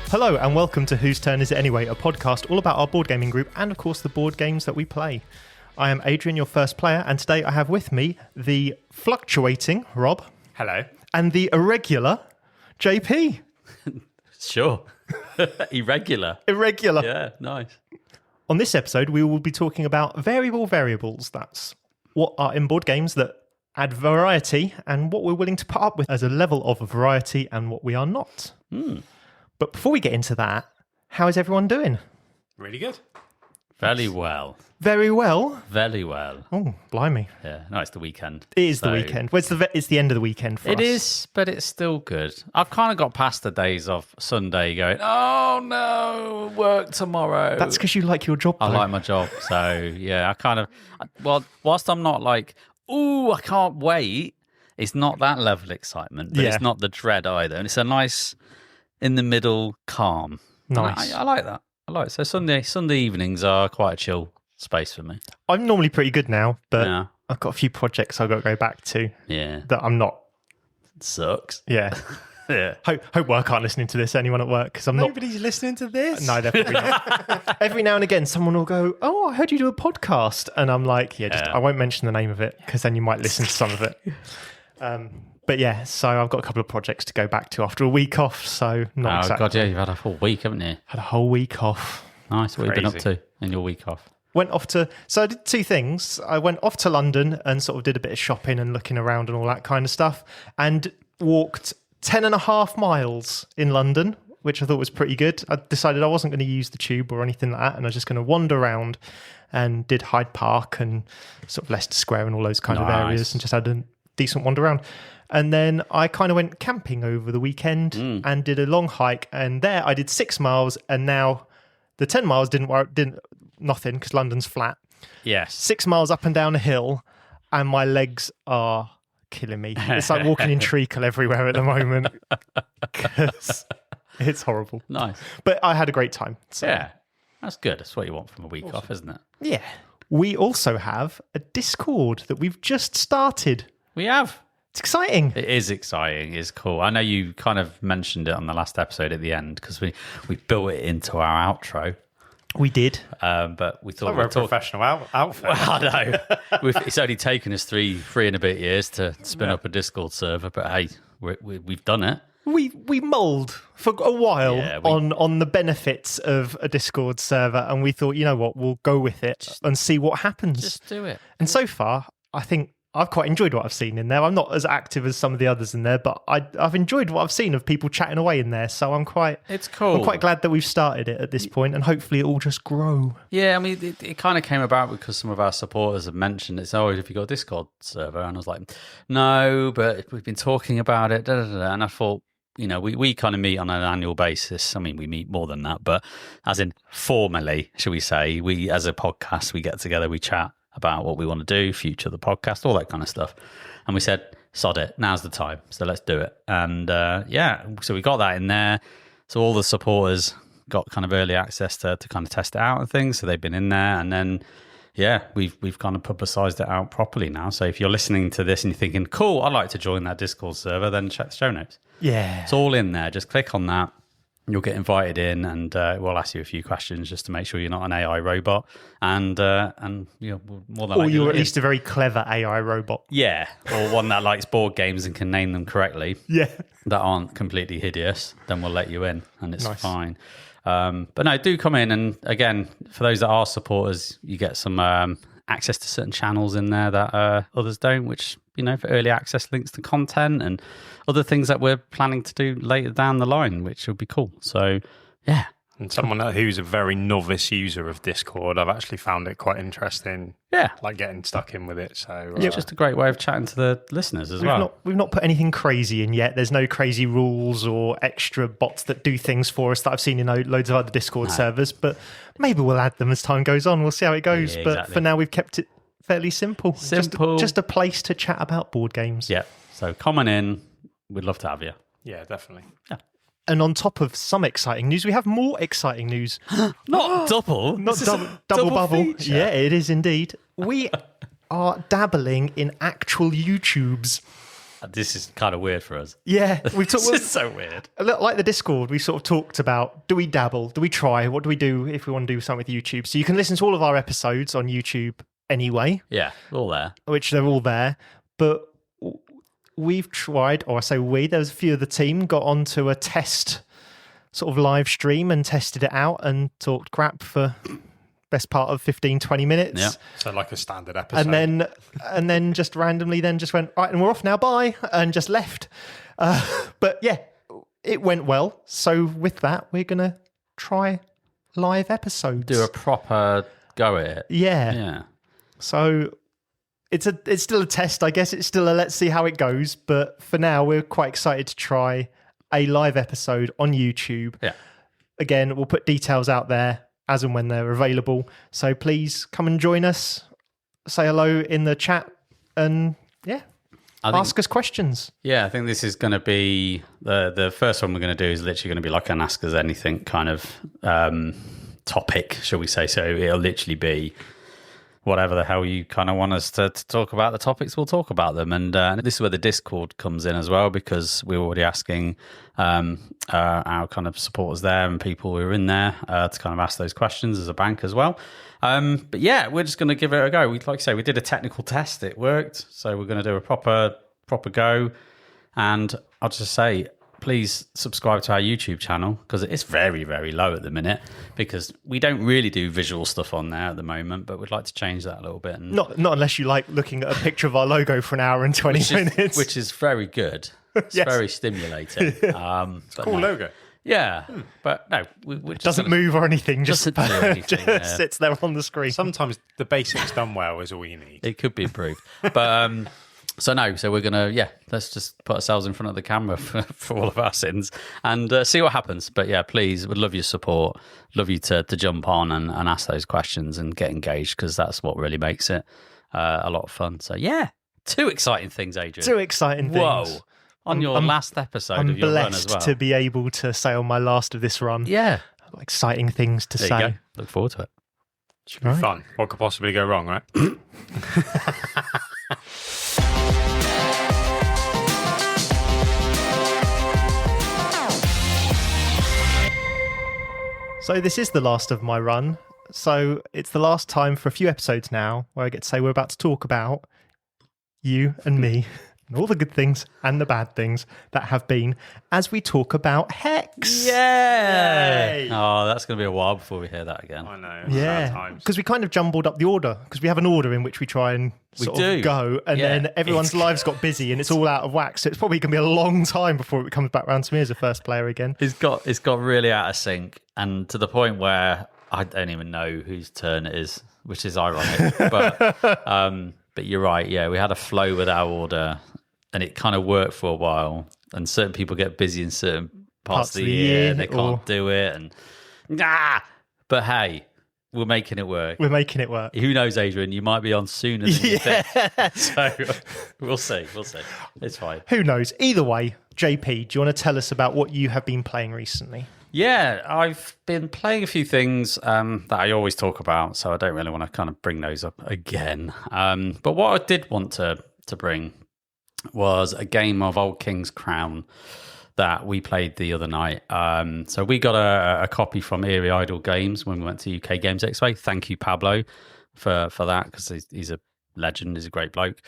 Hello and welcome to Whose Turn Is It Anyway, a podcast all about our board gaming group and of course the board games that we play. I am Adrian, your first player, and today I have with me the fluctuating Rob. Hello. And the irregular JP. Sure. Irregular. Irregular. Yeah, nice. On this episode, we will be talking about variables. That's what are in board games that add variety and what we're willing to put up with as a level of variety and what we are not. But before we get into that, how is everyone doing? Really good. Very well. Very well. Very well. Oh, blimey. Yeah, no, it's the weekend. It is the weekend. Well, it's the end of the weekend for us. It is, but it's still good. I've kind of got past the days of Sunday going, oh no, work tomorrow. That's because you like your job, though. I like my job. So, yeah, whilst I'm not like, ooh, I can't wait, it's not that level of excitement, but it's not the dread either. And it's a nice, in the middle, calm. Nice. I like that. I like it. So Sunday evenings are quite a chill space for me. I'm normally pretty good now, but I've got a few projects I've got to go back to that I'm not. It sucks. Yeah. Yeah. Hope work aren't listening to this, anyone at work, because I'm Nobody's listening to this. No, they're probably not. Every now and again, someone will go, oh, I heard you do a podcast. And I'm like, I won't mention the name of it because then you might listen to some of it. But yeah, so I've got a couple of projects to go back to after a week off. So not exactly. God, yeah, you've had a full week, haven't you? Had a whole week off. Nice. What have you been up to in your week off? So I did two things. I went off to London and sort of did a bit of shopping and looking around and all that kind of stuff, and walked 10.5 miles in London, which I thought was pretty good. I decided I wasn't going to use the tube or anything like that, and I was just going to wander around, and did Hyde Park and sort of Leicester Square and all those kind of areas, and just had a decent wander around. And then I kind of went camping over the weekend and did a long hike, and there I did 6 miles, and now the 10 miles didn't nothing because London's flat. Yes. 6 miles up and down a hill, and my legs are killing me. It's like walking in treacle everywhere at the moment because it's horrible. Nice. But I had a great time. So. Yeah, that's good. That's what you want from a week off, isn't it? Yeah. We also have a Discord that we've just started. We have. It's exciting. It is exciting. It's cool. I know you kind of mentioned it on the last episode at the end because we built it into our outro. We did. But we thought we're a professional outfit. Well, I know. It's only taken us three and a bit years to spin up a Discord server, but hey, we've done it. We mulled for a while on the benefits of a Discord server, and we thought, you know what, we'll go with it and see what happens. Just do it. And so far, I think I've quite enjoyed what I've seen in there. I'm not as active as some of the others in there, but I've enjoyed what I've seen of people chatting away in there. So it's cool. I'm quite glad that we've started it at this point, and hopefully it will just grow. Yeah, I mean, it kind of came about because some of our supporters have mentioned it's always if you got a Discord server, and I was like, no, but we've been talking about it, and I thought, you know, we kind of meet on an annual basis. I mean, we meet more than that, but as in formally, shall we say, we as a podcast, we get together, we chat about what we want to do, future of the podcast, all that kind of stuff. And we said, sod it, now's the time. So let's do it. And so we got that in there. So all the supporters got kind of early access to kind of test it out and things. So they've been in there. And then, we've kind of publicized it out properly now. So if you're listening to this and you're thinking, cool, I'd like to join that Discord server, then check the show notes. Yeah. It's all in there. Just click on that. You'll get invited in, and we'll ask you a few questions just to make sure you're not an AI robot, and you know, more than or you're at least a very clever AI robot. Yeah, or one that likes board games and can name them correctly. Yeah, that aren't completely hideous. Then we'll let you in, and it's fine. But no, do come in, and again, for those that are supporters, you get some access to certain channels in there that others don't, which, you know, for early access links to content and other things that we're planning to do later down the line, which will be cool. So, yeah. And someone who's a very novice user of Discord, I've actually found it quite interesting. Yeah. Like getting stuck in with it. So it's just a great way of chatting to the listeners as well. We've not put anything crazy in yet. There's no crazy rules or extra bots that do things for us that I've seen in loads of other Discord servers, but maybe we'll add them as time goes on. We'll see how it goes. But for now, we've kept it fairly simple. Just a place to chat about board games. Yeah. So come on in. We'd love to have you. Yeah, definitely. Yeah. And on top of some exciting news, we have more exciting news. Not double. Not double bubble. Feature. Yeah, it is indeed. We are dabbling in actual YouTubes. This is kind of weird for us. Yeah, we've This talked is so weird. a little like the Discord. We sort of talked about: do we dabble? Do we try? What do we do if we want to do something with YouTube? So you can listen to all of our episodes on YouTube anyway, Yeah, all there. which they're all there. But we've tried, or I say we. There was a few of the team got onto a test sort of live stream and tested it out and talked crap for best part of 15-20 minutes. Yeah. So like a standard episode. And then just randomly then just went, right, and we're off now, bye, and just left. But yeah, it went well. So with that, we're going to try live episodes. Do a proper go at it. Yeah. Yeah. So it's still a test, I guess. It's still a let's see how it goes. But for now, we're quite excited to try a live episode on YouTube. Yeah. Again, we'll put details out there as and when they're available. So please come and join us. Say hello in the chat and ask us questions. Yeah, I think this is going to be the first one we're going to do is literally going to be like an Ask Us Anything kind of topic, shall we say. So it'll literally be whatever the hell you kind of want us to talk about the topics, we'll talk about them. And this is where the Discord comes in as well, because we're already asking our kind of supporters there and people who are in there to kind of ask those questions as a bank as well. But yeah, we're just going to give it a go. Like I say, we did a technical test. It worked. So we're going to do a proper go. And I'll just say, please subscribe to our YouTube channel, because it is very, very low at the minute, because we don't really do visual stuff on there at the moment, but we'd like to change that a little bit. And Not unless you like looking at a picture of our logo for an hour and 20 minutes. which is very good. It's Yes. very stimulating. It's a cool logo. Yeah, but no, we're just doesn't move or anything, just, doesn't do anything, just yeah. sits there on the screen. Sometimes the basics done well is all you need. It could be improved. But so we're gonna let's just put ourselves in front of the camera for all of our sins and see what happens. But yeah, please, would love your support, love you to jump on and ask those questions and get engaged, because that's what really makes it a lot of fun. So yeah, 2 exciting things, Adrian. 2 exciting things. Whoa. On your last episode of your run as well. I'm blessed to be able to say on my last of this run. Yeah. Exciting things to There say. you go. Look forward to it. Should be fun. What could possibly go wrong, right? So this is the last of my run. So it's the last time for a few episodes now where I get to say we're about to talk about you and me and all the good things and the bad things that have been as we talk about Hex. Yay! Oh, that's going to be a while before we hear that again. I know. Yeah, because we kind of jumbled up the order, because we have an order in which we try and sort of go, and then everyone's lives got busy and it's all out of whack. So it's probably going to be a long time before it comes back round to me as a first player again. It's got really out of sync, and to the point where I don't even know whose turn it is, which is ironic. But you're right. Yeah, we had a flow with our order, and it kind of worked for a while. And certain people get busy in certain parts of the year, and they can't do it. And but hey, we're making it work. We're making it work. Who knows, Adrian? You might be on sooner than you think. So we'll see. It's fine. Who knows? Either way, JP, do you want to tell us about what you have been playing recently? Yeah, I've been playing a few things that I always talk about, so I don't really want to kind of bring those up again. But what I did want to bring was a game of Old King's Crown that we played the other night. So we got a copy from Eerie Idol Games when we went to UK Games Expo. Thank you, Pablo, for that, because he's a legend. He's a great bloke.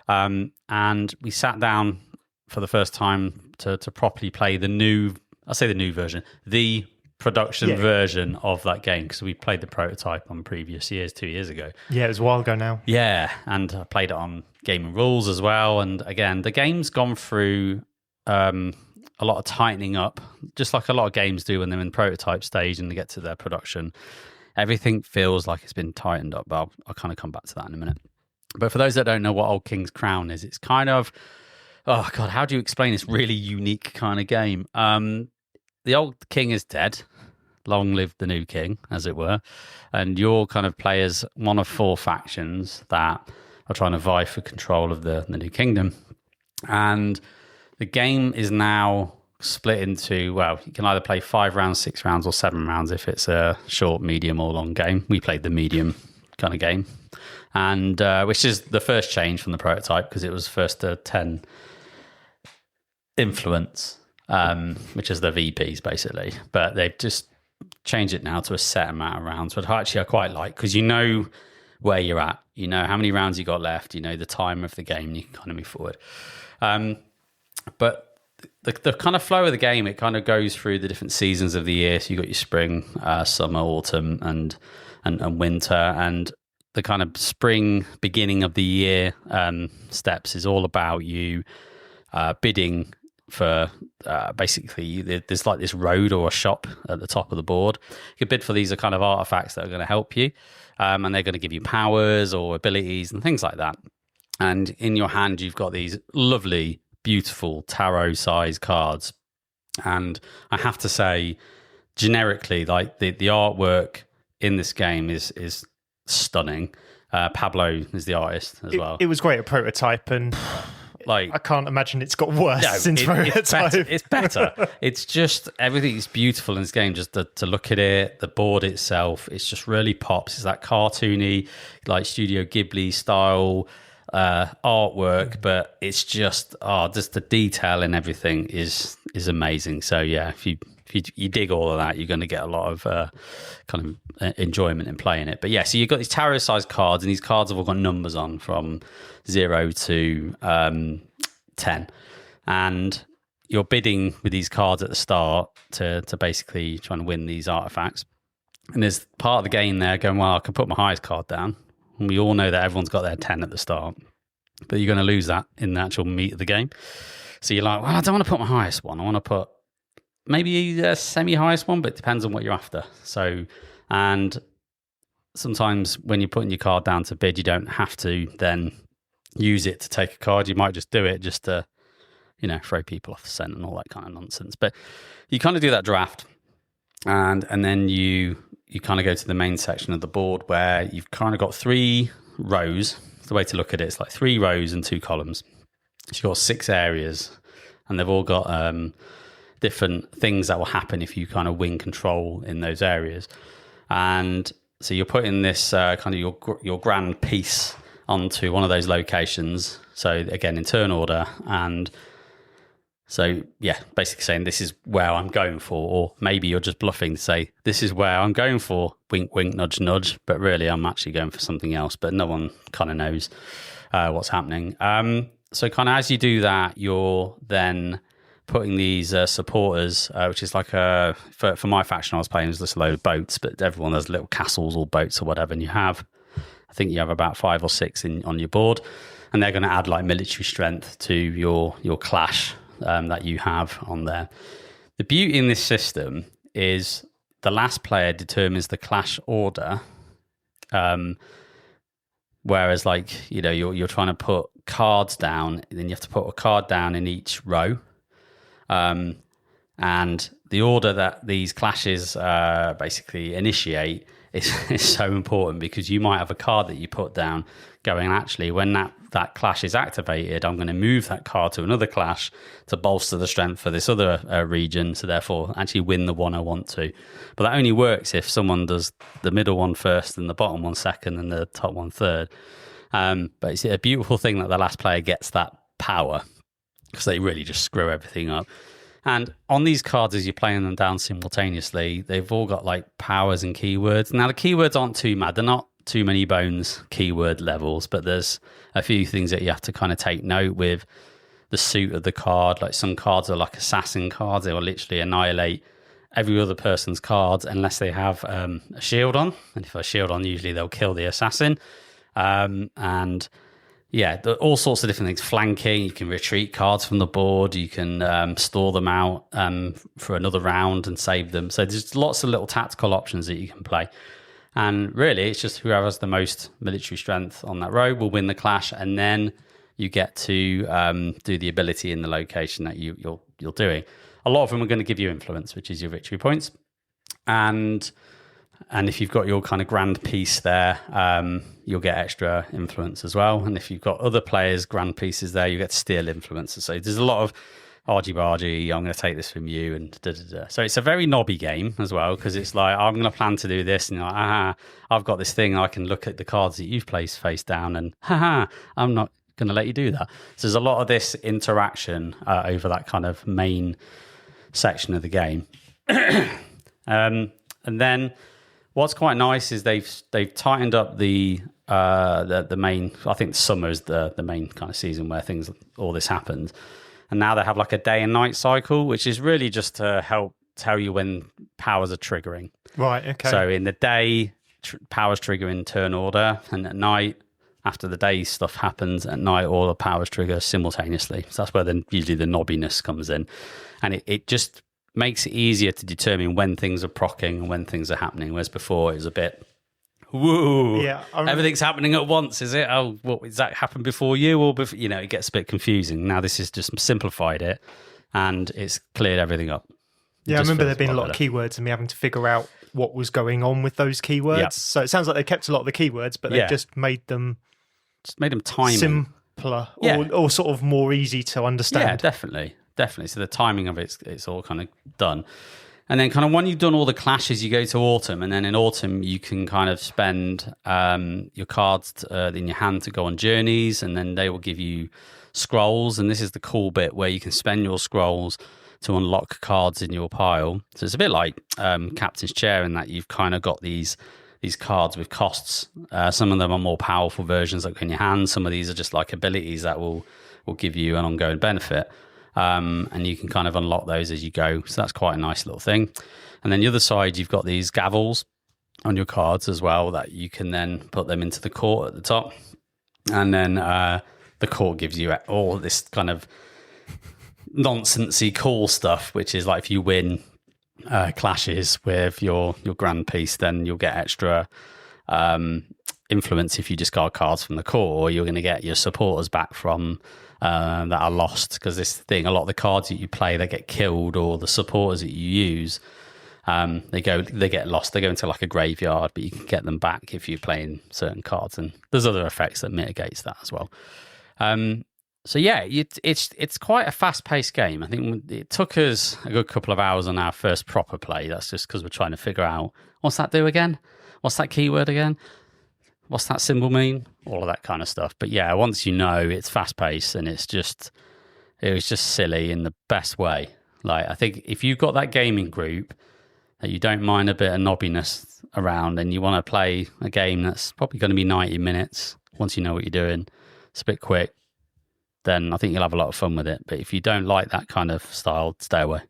And we sat down for the first time to properly play the new version, the production version of that game, because we played the prototype on previous years, 2 years ago. Yeah, it was a while ago now. Yeah, and I played it on Game and Rules as well. And again, the game's gone through a lot of tightening up, just like a lot of games do when they're in prototype stage and they get to their production. Everything feels like it's been tightened up, but I'll kind of come back to that in a minute. But for those that don't know what Old King's Crown is, it's kind of, oh God, how do you explain this really unique kind of game? The old king is dead. Long live the new king, as it were. And you're kind of players, one of 4 factions that are trying to vie for control of the new kingdom. And the game is now split into, well, you can either play 5 rounds, 6 rounds, or 7 rounds if it's a short, medium, or long game. We played the medium kind of game, and which is the first change from the prototype, because it was first to 10 influence, which is the VPs basically, but they've just changed it now to a set amount of rounds, which actually I quite like, because you know where you're at, you know how many rounds you got left, you know the time of the game, and you can kind of move forward. But the kind of flow of the game, it kind of goes through the different seasons of the year. So you've got your spring, summer, autumn, and winter. And the kind of spring, beginning of the year steps is all about you bidding for basically, there's like this road or a shop at the top of the board. You can bid for these kind of artifacts that are going to help you. And they're going to give you powers or abilities and things like that. And in your hand, you've got these lovely, beautiful tarot-sized cards. And I have to say, generically, like the artwork in this game is stunning. Pablo is the artist as well. It was great at prototype, and like I can't imagine it's got worse since prototype. It's better. It's just everything is beautiful in this game. Just to look at it, the board itself, it's just really pops. It's that cartoony, like Studio Ghibli style artwork, but it's just the detail and everything is amazing. So yeah, if you dig all of that, you're going to get a lot of kind of enjoyment in playing it. But yeah, so you've got these tarot sized cards, and these cards have all got numbers on from 0 to 10, and you're bidding with these cards at the start to basically try and win these artifacts. And there's part of the game there going, well, I can put my highest card down. And we all know that everyone's got their 10 at the start, but you're going to lose that in the actual meat of the game. So you're like, well, I don't want to put my highest one. I want to put maybe a semi-highest one, but it depends on what you're after. So, and sometimes when you're putting your card down to bid, you don't have to then use it to take a card. You might just do it just to, throw people off the scent and all that kind of nonsense. But you kind of do that draft, and then you kind of go to the main section of the board where you've kind of got 3 rows. The way to look at it, it's like 3 rows and 2 columns. So you've got 6 areas, and they've all got different things that will happen if you kind of win control in those areas. And so you're putting this kind of your grand piece onto one of those locations. So again, in turn order. And so, yeah, basically saying this is where I'm going for, or maybe you're just bluffing to say this is where I'm going for, wink, wink, nudge, nudge, but really I'm actually going for something else, but no one kind of knows what's happening. So kind of as you do that, you're then putting these supporters, which is like for my faction I was playing, it was just a load of boats, but everyone has little castles or boats or whatever, and I think you have about 5 or 6 on your board, and they're going to add like military strength to your clash that you have on there. The beauty in this system is the last player determines the clash order, whereas like you're trying to put cards down, and then you have to put a card down in each row, and the order that these clashes basically initiate is so important, because you might have a card that you put down going, actually, when that clash is activated, I'm going to move that card to another clash to bolster the strength for this other region, so therefore actually win the one I want to. But that only works if someone does the middle one first and the bottom one second and the top one third. But it's a beautiful thing that the last player gets that power, because they really just screw everything up. And on these cards, as you're playing them down simultaneously, they've all got like powers and keywords. Now, the keywords aren't too mad. They're not too many bones keyword levels, but there's a few things that you have to kind of take note with the suit of the card. Like some cards are like assassin cards. They will literally annihilate every other person's cards unless they have a shield on. And if a shield on, usually they'll kill the assassin. And yeah, all sorts of different things. Flanking, you can retreat cards from the board. You can store them out for another round and save them. So there's lots of little tactical options that you can play. And really, it's just whoever has the most military strength on that row will win the clash. And then you get to do the ability in the location that you're doing. A lot of them are going to give you influence, which is your victory points. And if you've got your kind of grand piece there, you'll get extra influence as well. And if you've got other players' grand pieces there, you get to steal influence. So there's a lot of argy-bargy, I'm going to take this from you, and da-da-da. So it's a very knobby game as well, because it's like, I'm going to plan to do this, and you're like, I've got this thing, I can look at the cards that you've placed face down, and I'm not going to let you do that. So there's a lot of this interaction over that kind of main section of the game. And then what's quite nice is they've tightened up the main. I think summer is the main kind of season where all this happens, and now they have like a day and night cycle, which is really just to help tell you when powers are triggering. Right. Okay. So in the day, powers trigger in turn order, and at night, after the day stuff happens, at night all the powers trigger simultaneously. So that's where usually the knobbiness comes in, and it just makes it easier to determine when things are proccing and when things are happening, whereas before it was a bit, whoa, yeah, everything's happening at once, is it? Oh, what, does that happen before you? Or before, it gets a bit confusing. Now this has just simplified it, and it's cleared everything up. Yeah, I remember there being a lot of keywords and me having to figure out what was going on with those keywords. Yep. So it sounds like they kept a lot of the keywords, but they just made them timing simpler or sort of more easy to understand. Yeah, definitely. So the timing of it's all kind of done. And then kind of when you've done all the clashes, you go to autumn, and then in autumn you can kind of spend your cards in your hand to go on journeys, and then they will give you scrolls. And this is the cool bit where you can spend your scrolls to unlock cards in your pile. So it's a bit like Captain's Chair in that you've kind of got these cards with costs. Some of them are more powerful versions like in your hand. Some of these are just like abilities that will give you an ongoing benefit. And you can kind of unlock those as you go. So that's quite a nice little thing. And then the other side, you've got these gavels on your cards as well that you can then put them into the court at the top. And then the court gives you all this kind of nonsensy cool stuff, which is like if you win clashes with your grand piece, then you'll get extra influence if you discard cards from the court, or you're going to get your supporters back from that are lost, because this thing, a lot of the cards that you play, they get killed, or the supporters that you use, they get lost. They go into like a graveyard, but you can get them back if you're playing certain cards, and there's other effects that mitigates that as well. So yeah, it's quite a fast-paced game. I think it took us a good couple of hours on our first proper play. That's just because we're trying to figure out, what's that do again? What's that keyword again? What's that symbol mean? All of that kind of stuff. But yeah, once you know, it's fast-paced, and it was just silly in the best way. Like, I think if you've got that gaming group that you don't mind a bit of knobbiness around, and you want to play a game that's probably going to be 90 minutes, once you know what you're doing, it's a bit quick, then I think you'll have a lot of fun with it. But if you don't like that kind of style, stay away.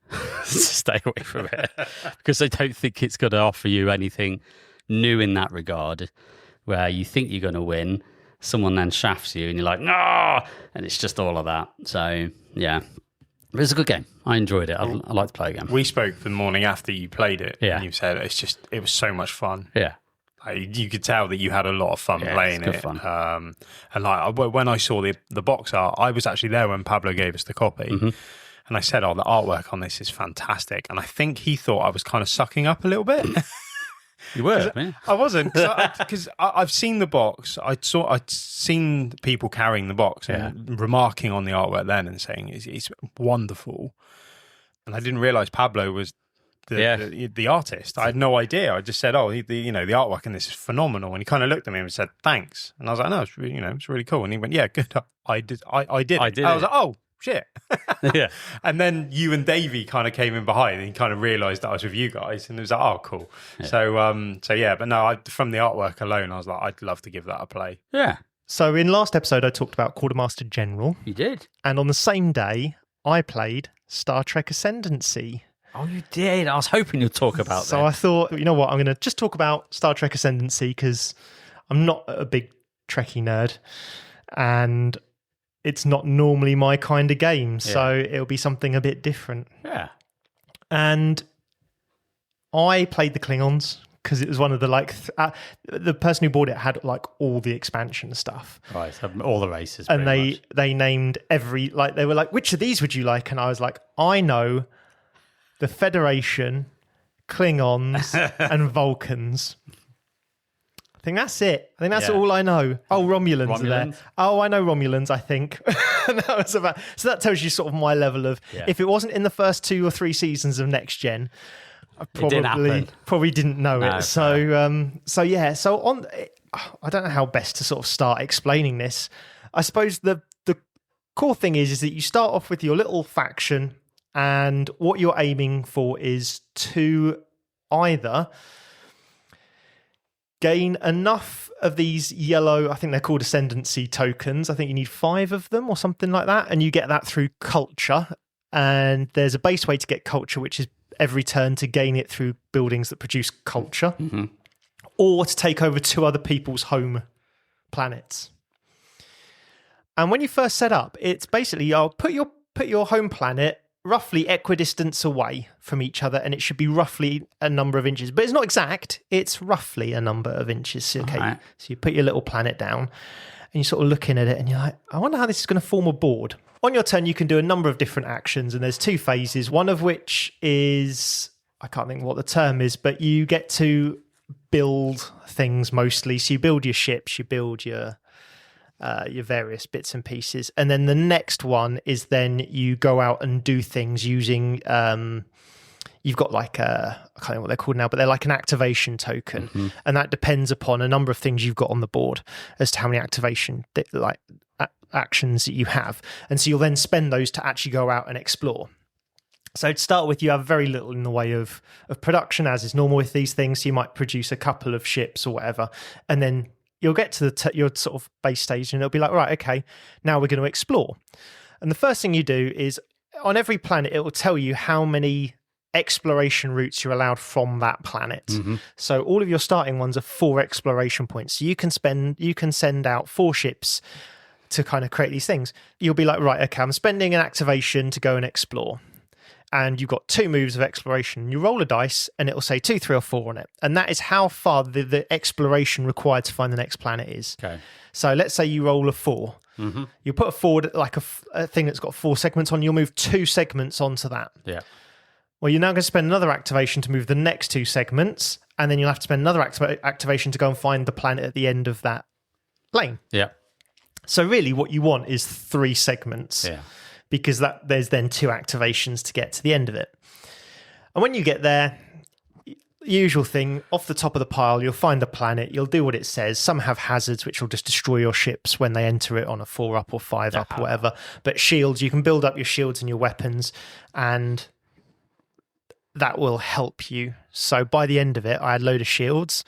Stay away from it, because I don't think it's going to offer you anything new in that regard, where you think you're going to win, someone then shafts you, and you're like, no, and it's just all of that. So yeah, but it's a good game. I enjoyed it. I'd like to play again. We spoke the morning after you played it, yeah, and you said it was so much fun. Yeah. You could tell that you had a lot of fun playing it. Fun. And like when I saw the box art, I was actually there when Pablo gave us the copy. Mm-hmm. And I said, the artwork on this is fantastic. And I think he thought I was kind of sucking up a little bit. You were, man. I wasn't, because I've seen the box. I'd seen people carrying the box and remarking on the artwork then and saying it's wonderful. And I didn't realise Pablo was the artist. I had no idea. I just said, the artwork in this is phenomenal. And he kind of looked at me and said, thanks. And I was like, no, it's really, it's really cool. And he went, yeah, good. I did. I was like, oh shit. Yeah. And then you and Davey kind of came in behind, and he kind of realised that I was with you guys, and it was like, oh, cool. Yeah. So yeah, but no, from the artwork alone, I was like, I'd love to give that a play. Yeah. So in last episode, I talked about Quartermaster General. You did. And on the same day, I played Star Trek Ascendency. Oh, you did. I was hoping you'd talk about that. So I thought, you know what, I'm going to just talk about Star Trek Ascendency, because I'm not a big Trekkie nerd, and it's not normally my kind of game, so it'll be something a bit different. Yeah. And I played the Klingons, because it was one of the the person who bought it had like all the expansion stuff. Right, so all the races. And they named every, like, they were like, which of these would you like? And I was like, I know the Federation, Klingons, and Vulcans. I think that's it. I think that's all I know. Oh, Romulans are there. Oh, I know Romulans, I think. And that was about, so that tells you sort of my level of, if it wasn't in the first 2 or 3 seasons of Next Gen, I probably didn't know it. So, so on, I don't know how best to sort of start explaining this. I suppose the core thing is that you start off with your little faction, and what you're aiming for is to either gain enough of these yellow, I think they're called Ascendency tokens. I think you need 5 of them or something like that, and you get that through culture. And there's a base way to get culture, which is every turn to gain it through buildings that produce culture, or to take over 2 other people's home planets. And when you first set up, it's basically I'll put your home planet roughly equidistance away from each other, and it should be roughly a number of inches, but it's not exact. It's roughly a number of inches. So, okay, right. So you put your little planet down, and you're sort of looking at it, and you're like, I wonder how this is going to form a board. On your turn, you can do a number of different actions, and there's 2 phases. One of which is, I can't think what the term is, but you get to build things mostly. So you build your ships, you build your various bits and pieces, and then the next one is then you go out and do things using you've got like I can't know what they're called now, but they're like an activation token, and that depends upon a number of things you've got on the board as to how many activation actions that you have, and so you'll then spend those to actually go out and explore. So to start with, you have very little in the way of production, as is normal with these things. So you might produce a couple of ships or whatever, and then you'll get to your sort of base stage, and it'll be like, right, okay, now we're going to explore. And the first thing you do is, on every planet, it will tell you how many exploration routes you're allowed from that planet. So all of your starting ones are 4 exploration points. So you can send out 4 ships to kind of create these things. You'll be like, right, okay, I'm spending an activation to go and explore. And you've got 2 moves of exploration. You roll a dice, and it'll say 2, 3, or 4 on it. And that is how far the exploration required to find the next planet is. Okay. So let's say you roll a 4. You put a forward, like a thing that's got 4 segments on, you'll move 2 segments onto that. Yeah. Well, you're now going to spend another activation to move the next 2 segments, and then you'll have to spend another activation to go and find the planet at the end of that lane. Yeah. So really what you want is 3 segments. Yeah. Because there's then 2 activations to get to the end of it. And when you get there, usual thing, off the top of the pile, you'll find the planet, you'll do what it says. Some have hazards, which will just destroy your ships when they enter it on a 4 up or 5 up or whatever. But shields, you can build up your shields and your weapons, and that will help you. So by the end of it, I had a load of shields,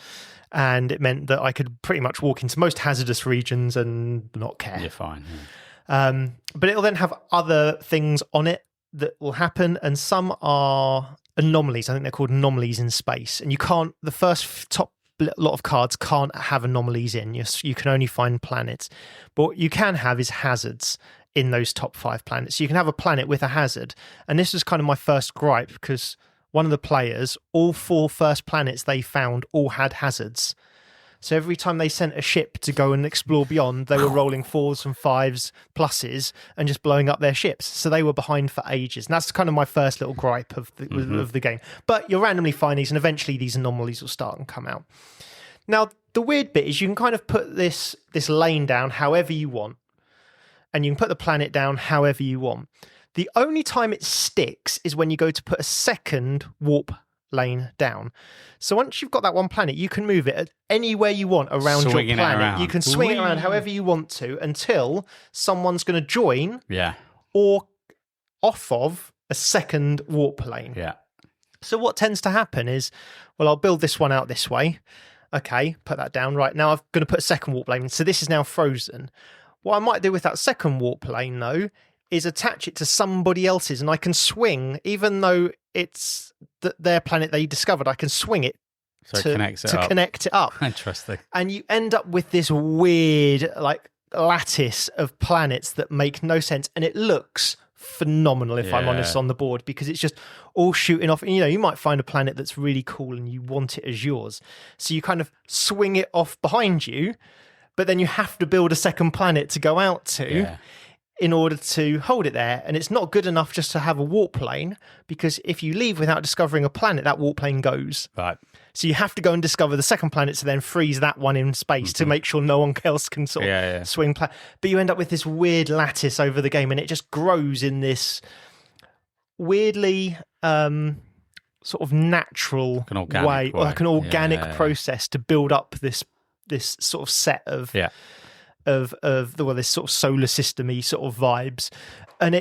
and it meant that I could pretty much walk into most hazardous regions and not care. You're fine. Yeah. But it'll then have other things on it that will happen, and some are anomalies. I think they're called anomalies in space, and you can't. The first top lot of cards can't have anomalies in. You can only find planets, but what you can have is hazards in those top 5 planets. So you can have a planet with a hazard, and this was kind of my first gripe, because one of the players, all 4 first planets they found all had hazards. So every time they sent a ship to go and explore beyond, they were rolling 4s and 5s, pluses, and just blowing up their ships. So they were behind for ages. And that's kind of my first little gripe of the game. But you'll randomly find these, and eventually these anomalies will start and come out. Now, the weird bit is you can kind of put this lane down however you want, and you can put the planet down however you want. The only time it sticks is when you go to put a second warp lane down. So once you've got that one planet, you can move it anywhere you want around your planet. You can swing it around however you want to until someone's going to join or off of a second warp lane. Yeah. So what tends to happen is, well, I'll build this one out this way. Okay, put that down. Right, now I'm going to put a second warp lane. So this is now frozen. What I might do with that second warp lane, though, is attach it to somebody else's, and I can swing, even though it's their planet they discovered, I can swing it so to connect it up. Interesting. And you end up with this weird like lattice of planets that make no sense, and it looks phenomenal, if I'm honest, on the board, because it's just all shooting off. And, you might find a planet that's really cool and you want it as yours, so you kind of swing it off behind you, but then you have to build a second planet to go out to in order to hold it there. And it's not good enough just to have a warp lane, because if you leave without discovering a planet, that warp lane goes. Right. So you have to go and discover the second planet to then freeze that one in space to make sure no one else can sort of swing. But you end up with this weird lattice over the game, and it just grows in this weirdly sort of natural way, or like an organic process to build up this sort of set of of this sort of solar system-y sort of vibes. And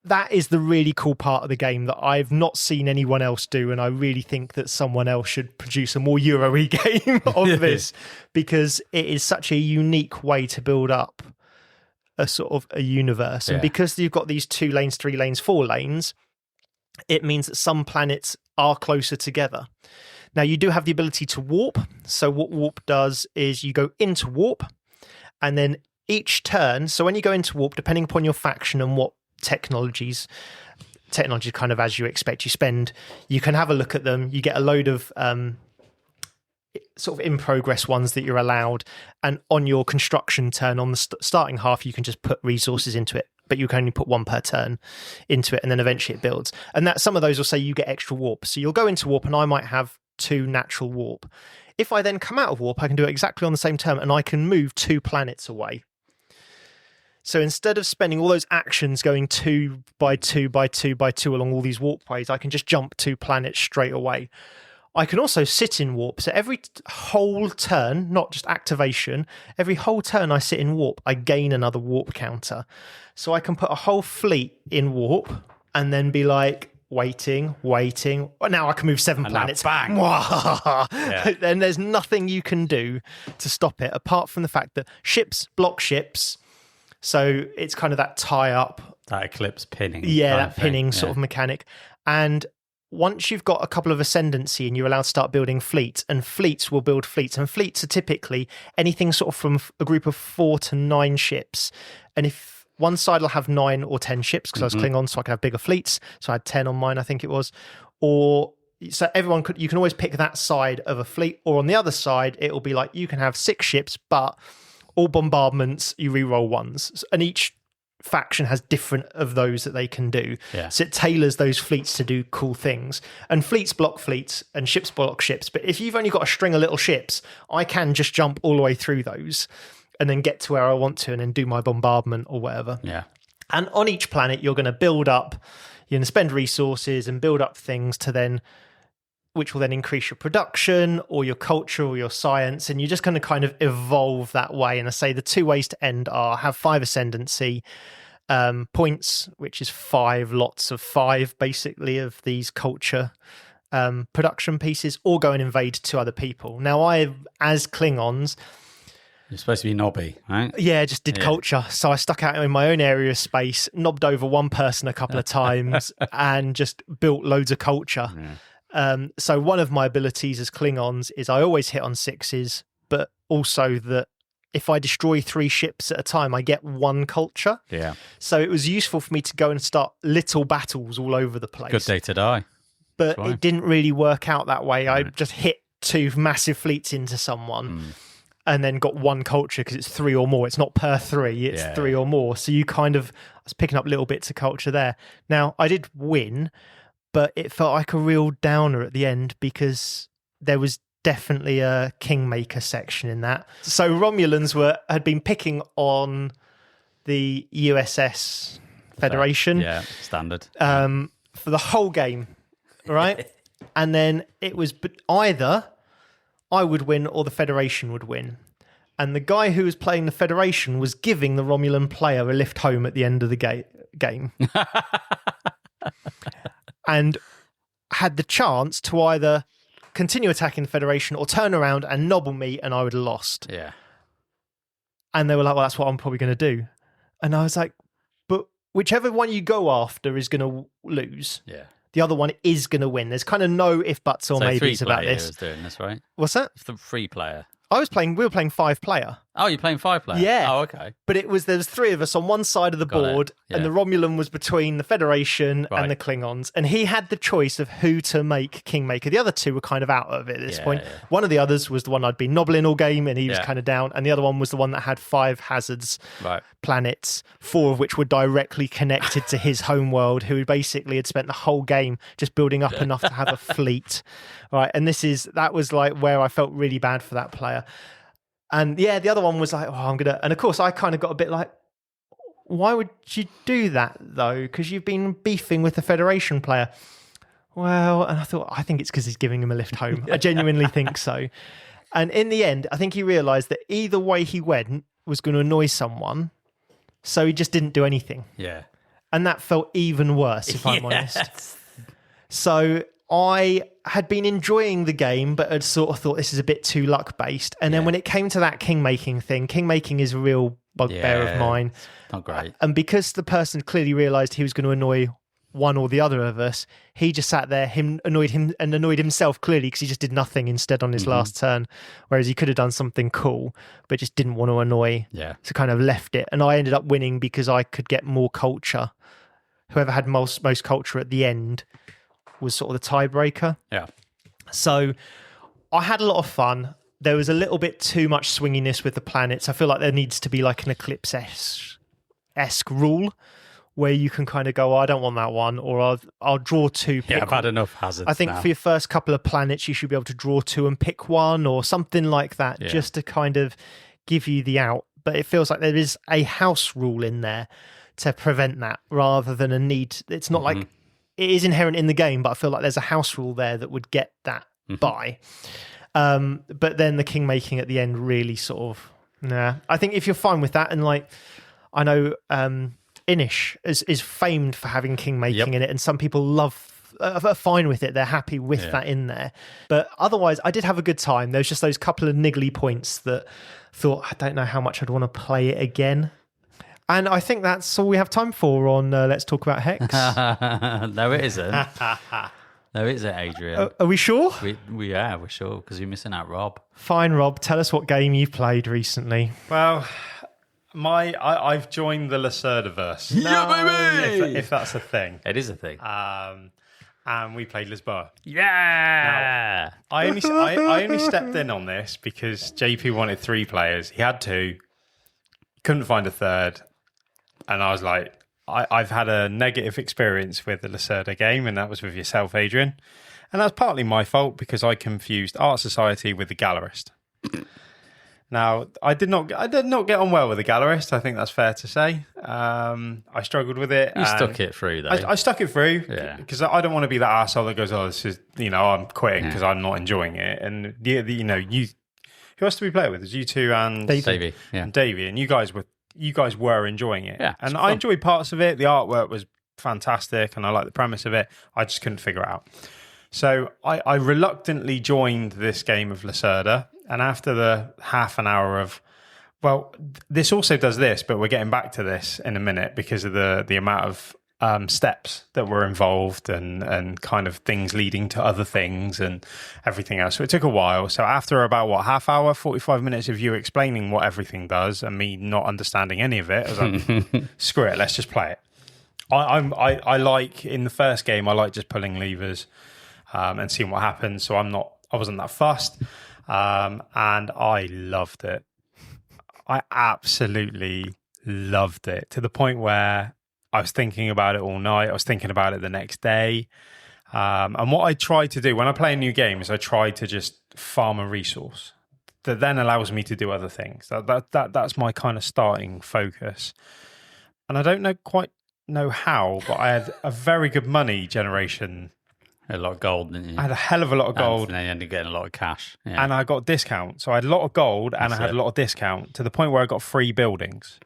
that is the really cool part of the game that I've not seen anyone else do, and I really think that someone else should produce a more Euro-y game of this, because it is such a unique way to build up a sort of a universe. And because you've got these 2 lanes, 3 lanes, 4 lanes, it means that some planets are closer together. Now, you do have the ability to warp. So what warp does is you go into warp, and then each turn, so when you go into warp, depending upon your faction and what technology kind of as you expect, you can have a look at them, you get a load of sort of in progress ones that you're allowed, and on your construction turn on the starting half you can just put resources into it, but you can only put 1 per turn into it, and then eventually it builds. And that some of those will say you get extra warp, so you'll go into warp and I might have 2 natural warp. If I then come out of warp, I can do it exactly on the same turn, and I can move 2 planets away. So instead of spending all those actions going 2 by 2 by 2 by 2 along all these warpways, I can just jump 2 planets straight away. I can also sit in warp. So every whole turn, not just activation, every whole turn I sit in warp, I gain another warp counter. So I can put a whole fleet in warp and then be like, waiting. Now I can move 7 planets. Bang! Then there's nothing you can do to stop it, apart from the fact that ships block ships. So it's kind of that tie-up. That eclipse pinning. Yeah, that pinning sort of mechanic. And once you've got a couple of Ascendency and you're allowed to start building fleets, and fleets will build fleets. And fleets are typically anything sort of from a group of 4 to 9 ships. And if one side will have 9 or 10 ships, because I was Klingon, so I could have bigger fleets. So I had 10 on mine, I think it was. So you can always pick that side of a fleet. Or on the other side, it will be like you can have 6 ships, but all bombardments, you reroll 1s. And each faction has different of those that they can do. Yeah. So it tailors those fleets to do cool things. And fleets block fleets and ships block ships. But if you've only got a string of little ships, I can just jump all the way through those and then get to where I want to and then do my bombardment or whatever. Yeah. And on each planet, you're going to build up, you're going to spend resources and build up things to then, which will then increase your production or your culture or your science, and you're just going to kind of evolve that way. And I say the 2 ways to end are have 5 Ascendency points, which is 5 lots of 5, basically, of these culture production pieces, or go and invade 2 other people. Now, as Klingons... You're supposed to be knobby, right? Yeah, just did culture. So I stuck out in my own area of space, knobbed over 1 person a couple of times, and just built loads of culture. Yeah. So one of my abilities as Klingons is I always hit on 6s, but also that if I destroy 3 ships at a time, I get 1 culture. Yeah. So it was useful for me to go and start little battles all over the place. Good day to die. But it didn't really work out that way. I just hit 2 massive fleets into someone and then got 1 culture because it's 3 or more. It's not per 3, it's 3 or more. So you kind of, I was picking up little bits of culture there. Now, I did win, but it felt like a real downer at the end because there was definitely a Kingmaker section in that. So Romulans had been picking on the USS Federation. Yeah, standard. For the whole game, right? And then it was either I would win or the Federation would win. And the guy who was playing the Federation was giving the Romulan player a lift home at the end of the game. And had the chance to either continue attacking the Federation or turn around and nobble me, and I would have lost. Yeah. And they were like, well, that's what I'm probably going to do. And I was like, but whichever one you go after is going to lose. Yeah. The other one is going to win. There's kind of no if, buts, or maybes about this. Was doing this, right? What's that? It's the 3-player. We were playing 5-player. Oh, you're playing 5-player? Yeah. Oh, okay. But there was 3 of us on one side of the board, and the Romulan was between the Federation and the Klingons, and he had the choice of who to make Kingmaker. The other 2 were kind of out of it at this point. Yeah. One of the others was the one I'd been nobbling all game, and he was kind of down, and the other one was the one that had 5 hazards planets, 4 of which were directly connected to his homeworld, who basically had spent the whole game just building up enough to have a fleet. Right, and that was like where I felt really bad for that player. And the other one was like, and of course I kind of got a bit like, why would you do that though? Because you've been beefing with the Federation player. Well, and I think it's because he's giving him a lift home. I genuinely think so. And in the end, I think he realised that either way he went was going to annoy someone, so he just didn't do anything. Yeah. And that felt even worse, if I'm honest. So I had been enjoying the game, but had sort of thought this is a bit too luck-based. And then when it came to that king-making thing, king-making is a real bugbear of mine. Not great. And because the person clearly realised he was going to annoy one or the other of us, he just sat there, annoyed himself clearly because he just did nothing instead on his last turn, whereas he could have done something cool, but just didn't want to annoy. Yeah. So kind of left it. And I ended up winning because I could get more culture. Whoever had most culture at the end was sort of the tiebreaker. Yeah. So I had a lot of fun. There was a little bit too much swinginess with the planets. I feel like there needs to be like an Eclipse-esque rule where you can kind of go, I don't want that one, or I'll draw two. Yeah, I've had enough hazards. I think now. for your first couple of planets, you should be able to draw two and pick one or something like that, just to kind of give you the out. But it feels like there is a house rule in there to prevent that rather than a need. It's not like it is inherent in the game, but I feel like there's a house rule there that would get that by. But then the king making at the end really sort of, I think if you're fine with that, and like, I know Inish is famed for having king making in it, and some people are fine with it. They're happy with that in there. But otherwise, I did have a good time. There's just those couple of niggly points that thought, I don't know how much I'd want to play it again. And I think that's all we have time for on Let's Talk About Hex. No, it isn't. No, it isn't, Adrian. Are we sure? We're sure, because you're missing out, Rob. Fine, Rob. Tell us what game you've played recently. Well, I've joined the Lacerdaverse. Baby! If that's a thing. It is a thing. And we played Lisboa. Yeah! Now, I only stepped in on this because JP wanted 3 players. He had 2. Couldn't find a third. And I was like, I've had a negative experience with the Lacerda game, and that was with yourself, Adrian. And that's partly my fault because I confused Art Society with the Gallerist. Now, I did not get on well with the Gallerist. I think that's fair to say. I struggled with it. You stuck it through, though. I stuck it through because I don't want to be that arsehole that goes, "Oh, this is I'm quitting because I'm not enjoying it." And who else do we play with? There's you two and Davey, and Davey, and you guys were enjoying it. Yeah, and I enjoyed parts of it. The artwork was fantastic, and I like the premise of it. I just couldn't figure it out. So I reluctantly joined this game of Lacerda. And after the half an hour of, this also does this, but we're getting back to this in a minute because of the amount of steps that were involved and kind of things leading to other things and everything else. So it took a while. So after about, half hour, 45 minutes of you explaining what everything does and me not understanding any of it, I was like, screw it, let's just play it. I like, in the first game, I like just pulling levers and seeing what happens. So I wasn't that fussed. And I loved it. I absolutely loved it to the point where I was thinking about it all night. I was thinking about it the next day. And what I try to do when I play a new game is I try to just farm a resource that then allows me to do other things. That's my kind of starting focus. And I don't quite know how, but I had a very good money generation. A lot of gold, didn't you? I had a hell of a lot of gold. And then you ended up getting a lot of cash. Yeah. And I got a discount. So I had a lot of gold and I had a lot of discount to the point where I got 3 buildings,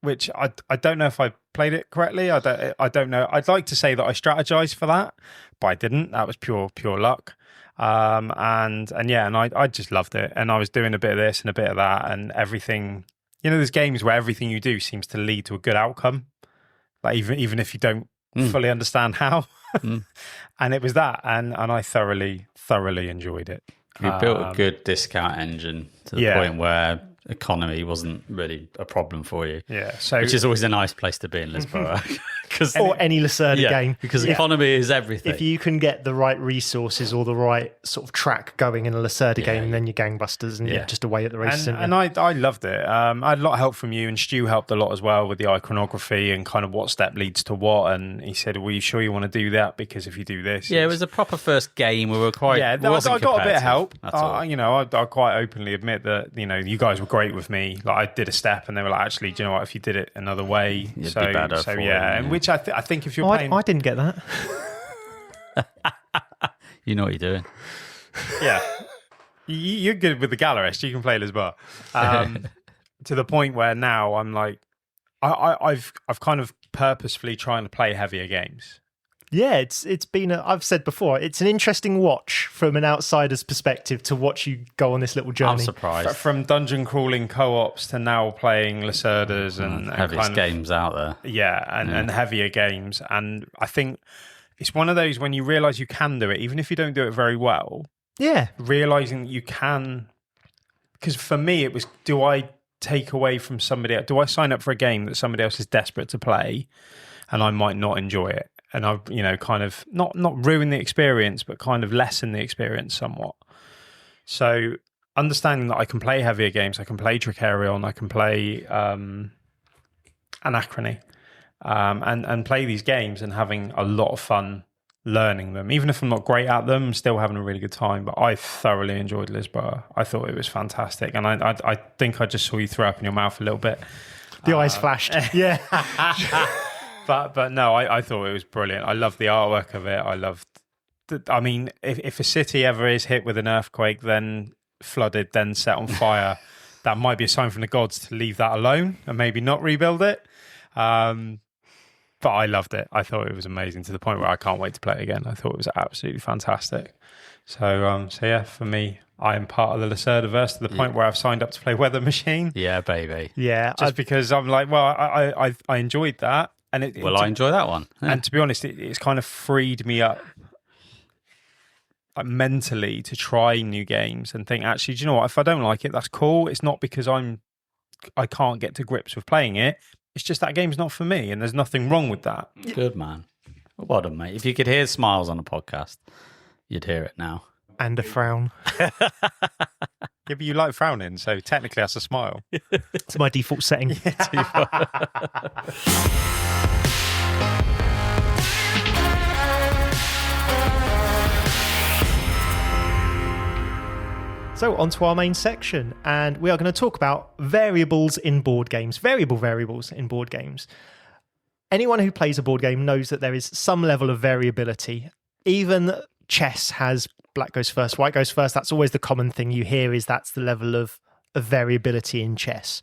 which I don't know if I played it correctly. I don't know. I'd like to say that I strategized for that, but I didn't. That was pure luck. And I just loved it. And I was doing a bit of this and a bit of that and everything. There's games where everything you do seems to lead to a good outcome. Like even if you don't fully understand how. And it was that, and I thoroughly enjoyed it. You built a good discount engine to the point where economy wasn't really a problem for you. Yeah, which is always a nice place to be in Lisboa. Or any Lacerda game. Because economy is everything. If you can get the right resources or the right sort of track going in a Lacerda game, then you're gangbusters and you're just away at the races. And I loved it. I had a lot of help from you, and Stu helped a lot as well with the iconography and kind of what step leads to what. And he said, "Are you sure you want to do that? Because if you do this..." Yeah, it was a proper first game. We were quite... Yeah, I got a bit of help. I quite openly admit that, you guys were great with me. Like, I did a step and they were like, actually, do you know what? If you did it another way... It'd be better for you, and which I think if you're playing... I didn't get that. You know what you're doing. Yeah. You're good with the Gallerist. You can play Lisboa. To the point where now I'm like, I've kind of purposefully trying to play heavier games. Yeah, it's been. I've said before, it's an interesting watch from an outsider's perspective to watch you go on this little journey. I'm surprised. From dungeon crawling co-ops to now playing Lacerdaverse and heaviest games out there. Yeah, and heavier games. And I think it's one of those when you realise you can do it, even if you don't do it very well. Yeah, realising that you can. Because for me, it was: do I take away from somebody else? Do I sign up for a game that somebody else is desperate to play, and I might not enjoy it? And I've, kind of not ruin the experience, but kind of lessen the experience somewhat. So understanding that I can play heavier games, I can play Tricarion, I can play Anachrony, and play these games and having a lot of fun learning them. Even if I'm not great at them, I'm still having a really good time. But I thoroughly enjoyed Lisboa. I thought it was fantastic. And I think I just saw you throw up in your mouth a little bit. The eyes flashed. Yeah. But no, I thought it was brilliant. I love the artwork of it. I loved. If a city ever is hit with an earthquake, then flooded, then set on fire, that might be a sign from the gods to leave that alone and maybe not rebuild it. But I loved it. I thought it was amazing to the point where I can't wait to play it again. I thought it was absolutely fantastic. So yeah, for me, I am part of the Lacerdaverse to the point where I've signed up to play Weather Machine. Yeah, baby. Yeah, because I'm like, well, I enjoyed that. And I enjoy that one. Yeah. And to be honest, it's kind of freed me up mentally to try new games and think, actually, do you know what? If I don't like it, that's cool. It's not because I can't get to grips with playing it. It's just that game's not for me, and there's nothing wrong with that. Good, man. Well done, mate. If you could hear smiles on a podcast, you'd hear it now. And a frown. Yeah, but you like frowning, so technically that's a smile. It's my default setting. So on to our main section, and we are going to talk about variables in board games, variables in board games. Anyone who plays a board game knows that there is some level of variability. Even chess has black goes first, white goes first. That's always the common thing you hear, is that's the level of variability in chess.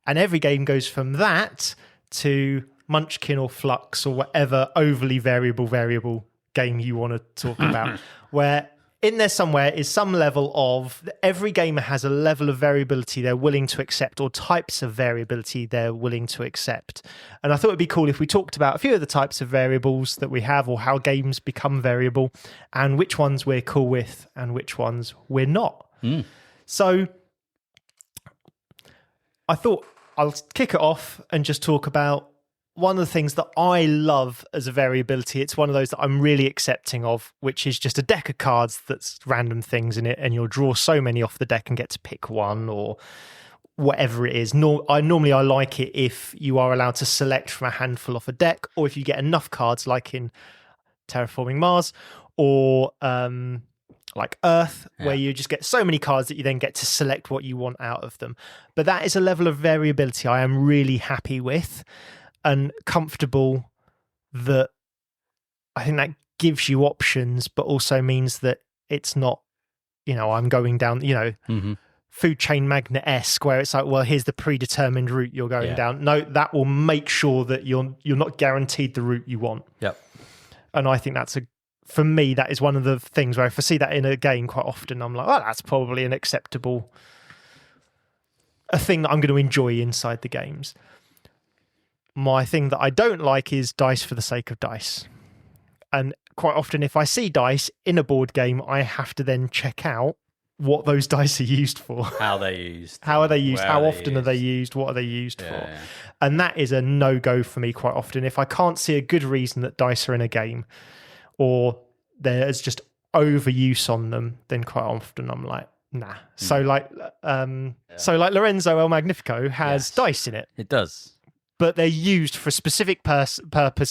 And every game goes from that to Munchkin or Flux or whatever overly variable game you want to talk about, where in there somewhere is some level of, every gamer has a level of variability they're willing to accept, or types of variability they're willing to accept. And I thought it'd be cool if we talked about a few of the types of variables that we have, or how games become variable, and which ones we're cool with and which ones we're not. So I thought I'll kick it off and just talk about one of the things that I love as a variability. It's one of those that I'm really accepting of, which is just a deck of cards that's random things in it, and you'll draw so many off the deck and get to pick one or whatever it is. I like it if you are allowed to select from a handful off a deck, or if you get enough cards like in Terraforming Mars, or like Earth, where you just get so many cards that you then get to select what you want out of them. But that is a level of variability I am really happy with and comfortable, that I think that gives you options, but also means that it's not, I'm going down, Food Chain Magnate-esque, where it's like, well, here's the predetermined route you're going down. No, that will make sure that you're not guaranteed the route you want. Yep. And I think for me, that is one of the things where if I see that in a game quite often, I'm like, well, that's probably an acceptable, a thing that I'm going to enjoy inside the games. My thing that I don't like is dice for the sake of dice. And quite often, if I see dice in a board game, I have to then check out what those dice are used for. How they're used. How are they used? How often are they used? What are they used for? Yeah. And that is a no-go for me quite often. If I can't see a good reason that dice are in a game, or there's just overuse on them, then quite often I'm like, nah. So like Lorenzo El Magnifico has dice in it. It does. But they're used for a specific purpose,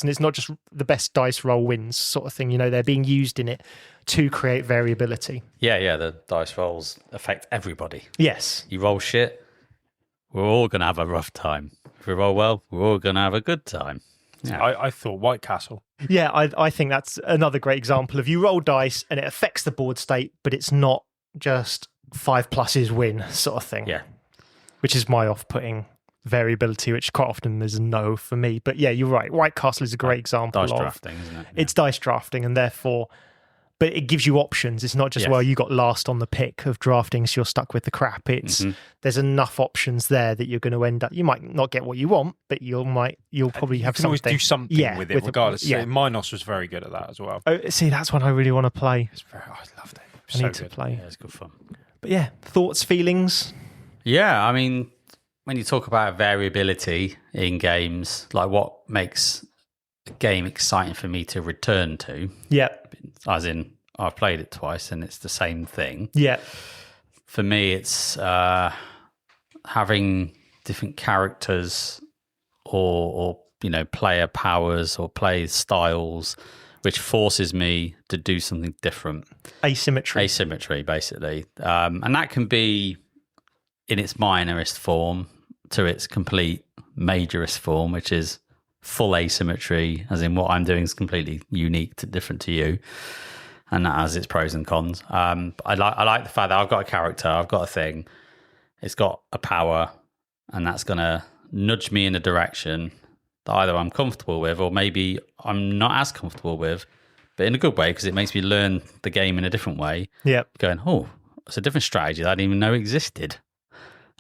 and it's not just the best dice roll wins sort of thing. They're being used in it to create variability. Yeah, the dice rolls affect everybody. Yes. You roll shit, we're all going to have a rough time. If we roll well, we're all going to have a good time. Yeah. I thought White Castle. Yeah, I think that's another great example of you roll dice and it affects the board state, but it's not just 5 pluses win sort of thing. Yeah. Which is my off-putting variability, which quite often is a no for me. But yeah, you're right. White Castle is a great example Dice of drafting, isn't it? It's dice drafting, and therefore, but it gives you options. It's not just Yes. well, you got last on the pick of drafting, so you're stuck with the crap. It's there's enough options there that you're going to end up. You might not get what you want, but you'll probably have You can always something. do something with it, regardless. Yeah. Minos was very good at that as well. Oh, see, that's one I really want to play. I loved it. I need to play. Yeah, it's good fun. But yeah, thoughts, feelings. Yeah, I mean, when you talk about variability in games, like what makes a game exciting for me to return to, Yeah, as in I've played it twice and it's the same thing. yeah, For me, it's having different characters or player powers or play styles, which forces me to do something different. Asymmetry, basically. And that can be in its minorest form to its complete majorest form, which is full asymmetry, as in what I'm doing is completely unique, different to you. And that has its pros and cons. I like the fact that I've got a character, I've got a thing, it's got a power, and that's going to nudge me in a direction that either I'm comfortable with or maybe I'm not as comfortable with, but in a good way because it makes me learn the game in a different way. Yeah. Going, oh, it's a different strategy that I didn't even know existed.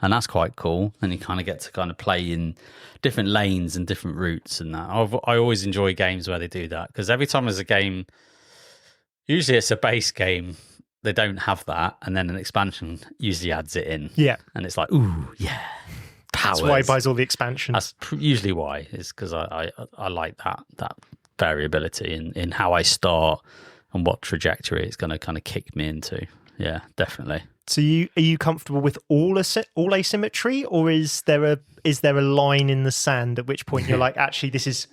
And that's quite cool. And you kind of get to kind of play in different lanes and different routes and that. I always enjoy games where they do that because every time there's a game, usually it's a base game, they don't have that. And then an expansion usually adds it in. Yeah. And it's like, ooh, yeah. Powers. That's why he buys all the expansion. That's usually why, is because I like that variability in how I start and what trajectory it's going to kind of kick me into. Yeah, definitely. So are you comfortable with all asymmetry, or is there a line in the sand at which point you're like, actually, this is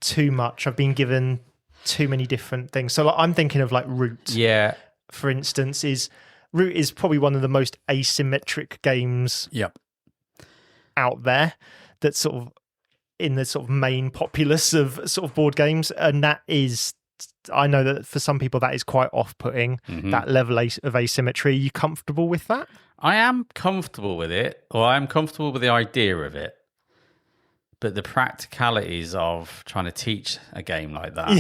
too much. I've been given too many different things. So like, I'm thinking of like Root. Yeah. For instance, Root is probably one of the most asymmetric games. Yep. Out there, that's sort of in the sort of main populace of sort of board games, and that is. I know that for some people that is quite off-putting, that level of asymmetry. Are you comfortable with that? I am comfortable with it, or I'm comfortable with the idea of it. But the practicalities of trying to teach a game like that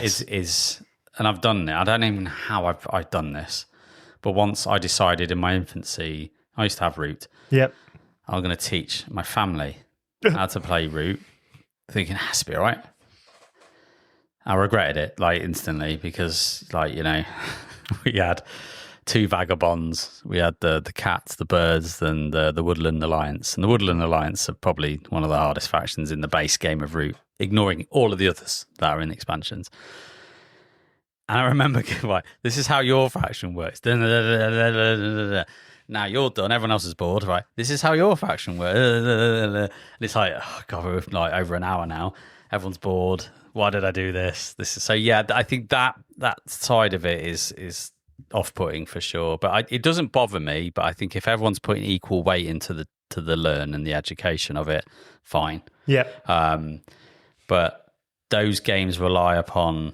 is and I've done it. I don't even know how I've done this. But once I decided in my infancy, I used to have Root. Yep. I'm going to teach my family how to play Root, thinking it has to be all right. I regretted it like instantly because, like, you know, we had 2 vagabonds. We had the cats, the birds, and the Woodland Alliance. And the Woodland Alliance are probably one of the hardest factions in the base game of Root, ignoring all of the others that are in the expansions. And I remember going, right, this is how your faction works. Now you're done. Everyone else is bored, right? This is how your faction works. And it's like, oh God, we're like over an hour now. Everyone's bored. Why did I do this? This is so. Yeah, I think that side of it is off-putting for sure. But it doesn't bother me. But I think if everyone's putting equal weight into the learn and the education of it, fine. Yeah. But those games rely upon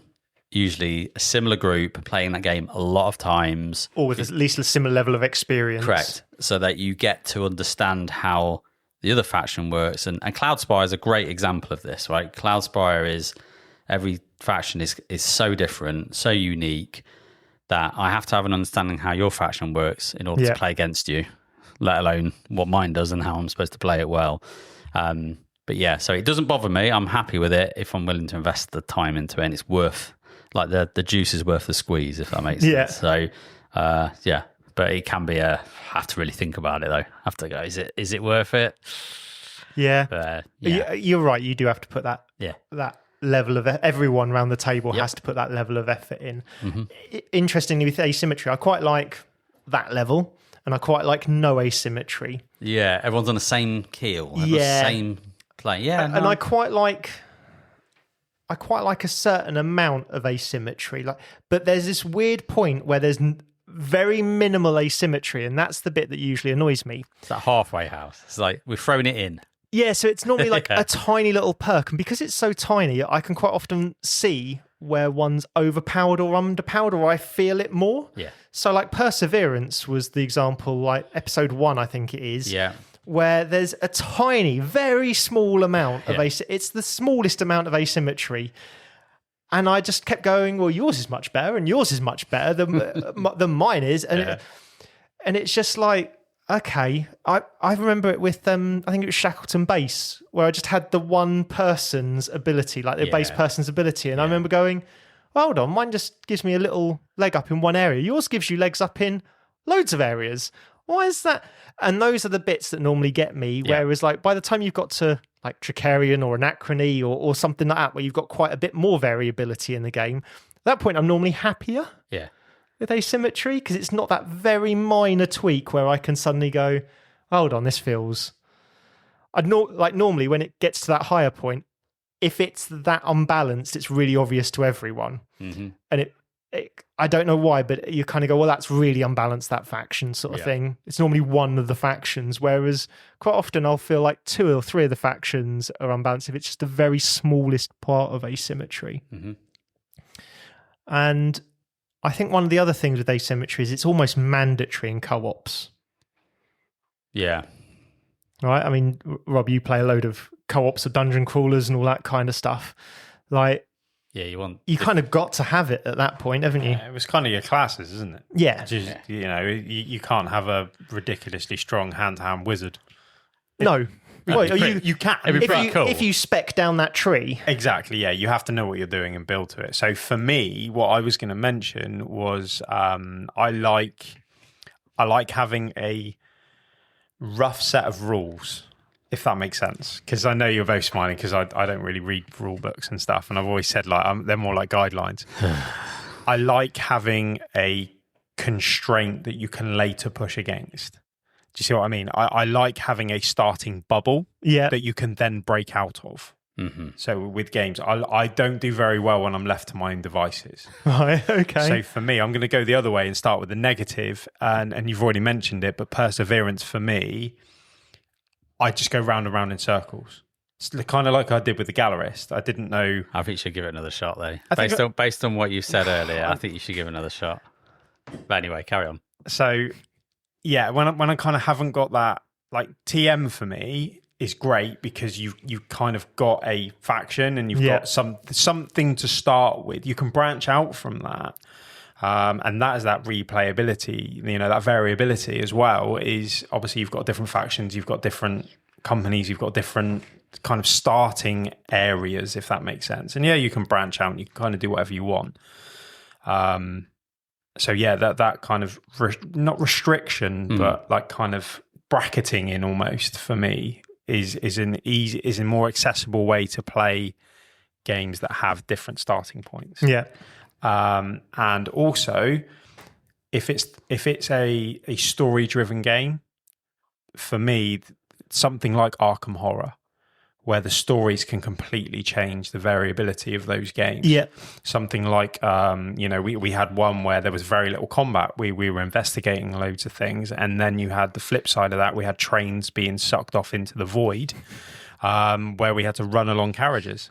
usually a similar group playing that game a lot of times, or with at least a similar level of experience. Correct. So that you get to understand how the other faction works. And Cloudspire is a great example of this, right? Cloudspire is every faction is so different, so unique that I have to have an understanding how your faction works in order to play against you, let alone what mine does and how I'm supposed to play it well. But yeah, so it doesn't bother me. I'm happy with it if I'm willing to invest the time into it, and it's worth, like the juice is worth the squeeze, if that makes sense. So yeah, but it can be I have to really think about it though. I have to go, is it worth it? Yeah. But, you're right. You do have to put that level of everyone around the table has to put that level of effort in. Interestingly, with asymmetry, I quite like that level, and I quite like no asymmetry. Yeah, everyone's on the same keel, the same play. Yeah, and I quite like a certain amount of asymmetry. But there's this weird point where there's very minimal asymmetry, and that's the bit that usually annoys me. It's that halfway house. It's like we've thrown it in. Yeah, so it's normally like a tiny little perk. And because it's so tiny, I can quite often see where one's overpowered or underpowered, or I feel it more. Yeah. So like Perseverance was the example, like episode 1, I think it is. Yeah. Where there's a tiny, very small amount of it's the smallest amount of asymmetry. And I just kept going, well, yours is much better and yours is much better than mine is. And and it's just like, okay, I remember it with, I think it was Shackleton Base, where I just had the one person's ability, like the base person's ability. And I remember going, well, hold on, mine just gives me a little leg up in one area. Yours gives you legs up in loads of areas. Why is that? And those are the bits that normally get me. Whereas like by the time you've got to like Tricarian or Anachrony or something like that, where you've got quite a bit more variability in the game, at that point I'm normally happier. Yeah. With asymmetry, because it's not that very minor tweak where I can suddenly go, hold on, this feels... normally when it gets to that higher point, if it's that unbalanced, it's really obvious to everyone. Mm-hmm. And it I don't know why, but you kind of go, well, that's really unbalanced, that faction sort of thing. It's normally one of the factions, whereas quite often I'll feel like 2 or 3 of the factions are unbalanced if it's just the very smallest part of asymmetry. Mm-hmm. And I think one of the other things with asymmetry is it's almost mandatory in co-ops. Yeah. Right? I mean, Rob, you play a load of co-ops of dungeon crawlers and all that kind of stuff. Like, yeah, you kind of got to have it at that point, haven't you? Yeah, it was kind of your classes, isn't it? Yeah. Just, you know, you can't have a ridiculously strong hand-to-hand wizard. No. Well, you can. If you spec down that tree. Exactly, yeah. You have to know what you're doing and build to it. So for me, what I was going to mention was I like having a rough set of rules, if that makes sense. Because I know you're both smiling because I don't really read rule books and stuff. And I've always said like they're more like guidelines. I like having a constraint that you can later push against. Do you see what I mean? I like having a starting bubble that you can then break out of. Mm-hmm. So with games, I don't do very well when I'm left to my own devices. Right, okay. So for me, I'm going to go the other way and start with the negative. And you've already mentioned it, but Perseverance for me, I just go round and round in circles. It's kind of like I did with the Gallerist. I didn't know... I think you should give it another shot, though. Based on what you said earlier, I think you should give it another shot. But anyway, carry on. So... yeah, when I kind of haven't got that, like TM for me is great because you kind of got a faction and you've got something to start with. You can branch out from that, and that is that replayability. You know, that variability as well is obviously you've got different factions, you've got different companies, you've got different kind of starting areas, if that makes sense. And yeah, you can branch out and you can kind of do whatever you want. So yeah, that kind of not restriction, but like kind of bracketing in almost for me is a more accessible way to play games that have different starting points. Yeah, and also if it's a story driven game, for me, something like Arkham Horror, where the stories can completely change the variability of those games. Yeah. Something like, we had one where there was very little combat. We were investigating loads of things. And then you had the flip side of that. We had trains being sucked off into the void, where we had to run along carriages.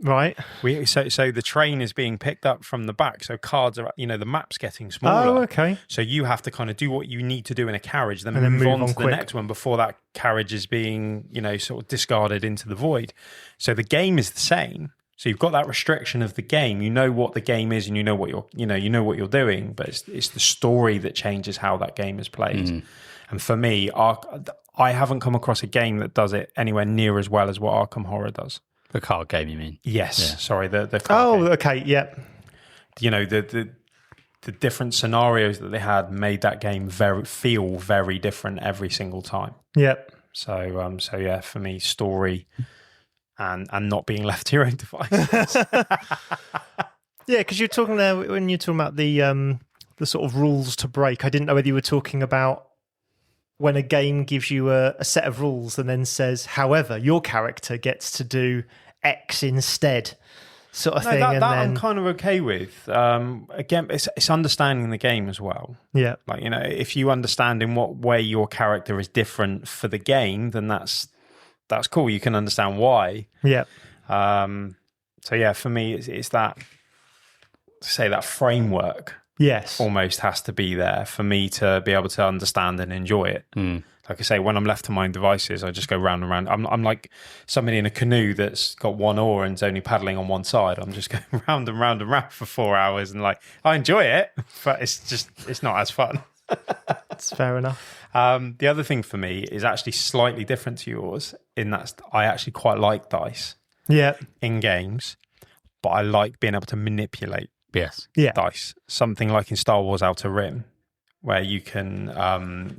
Right. So the train is being picked up from the back. So cards are, the map's getting smaller. Oh, okay. So you have to kind of do what you need to do in a carriage, then move on to the next one before that carriage is being, sort of discarded into the void. So the game is the same. So you've got that restriction of the game. You know what the game is, and you know what you're doing. But it's the story that changes how that game is played. Mm. And for me, I haven't come across a game that does it anywhere near as well as what Arkham Horror does. The card game, you mean? Yes. Yeah. Sorry, the card game. Okay, yeah. The different scenarios that they had made that game feel very different every single time. Yep. So yeah, for me, story and not being left to your own devices. Yeah, because you're talking there when you're talking about the sort of rules to break. I didn't know whether you were talking about when a game gives you a set of rules and then says, however, your character gets to do X instead, sort of thing. That I'm kind of okay with. Again, it's understanding the game as well. Yeah. Like, if you understand in what way your character is different for the game, then that's that's cool. You can understand why. Yeah. So yeah, for me, it's that, say, that framework Yes. almost has to be there for me to be able to understand and enjoy it. Like I say, when I'm left to my own devices, I just go round and round. I'm like somebody in a canoe that's got one oar and is only paddling on one side. I'm just going round and round and round for 4 hours, and like, I enjoy it, but it's not as fun. That's fair enough. The other thing for me is actually slightly different to yours in that I actually quite like dice in games, but I like being able to manipulate dice. Something like in Star Wars Outer Rim, where you can,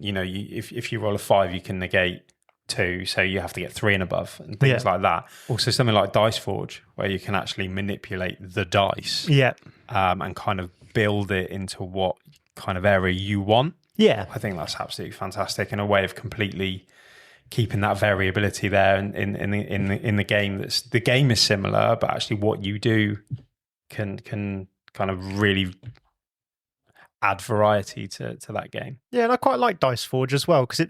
if you roll a 5, you can negate 2, so you have to get 3 and above, and things like that. Also, something like Dice Forge, where you can actually manipulate the dice, and kind of build it into what kind of area you want. Yeah, I think that's absolutely fantastic, and a way of completely keeping that variability there in the game. The game is similar, but actually what you do can kind of really add variety to that game. Yeah, and I quite like Dice Forge as well, because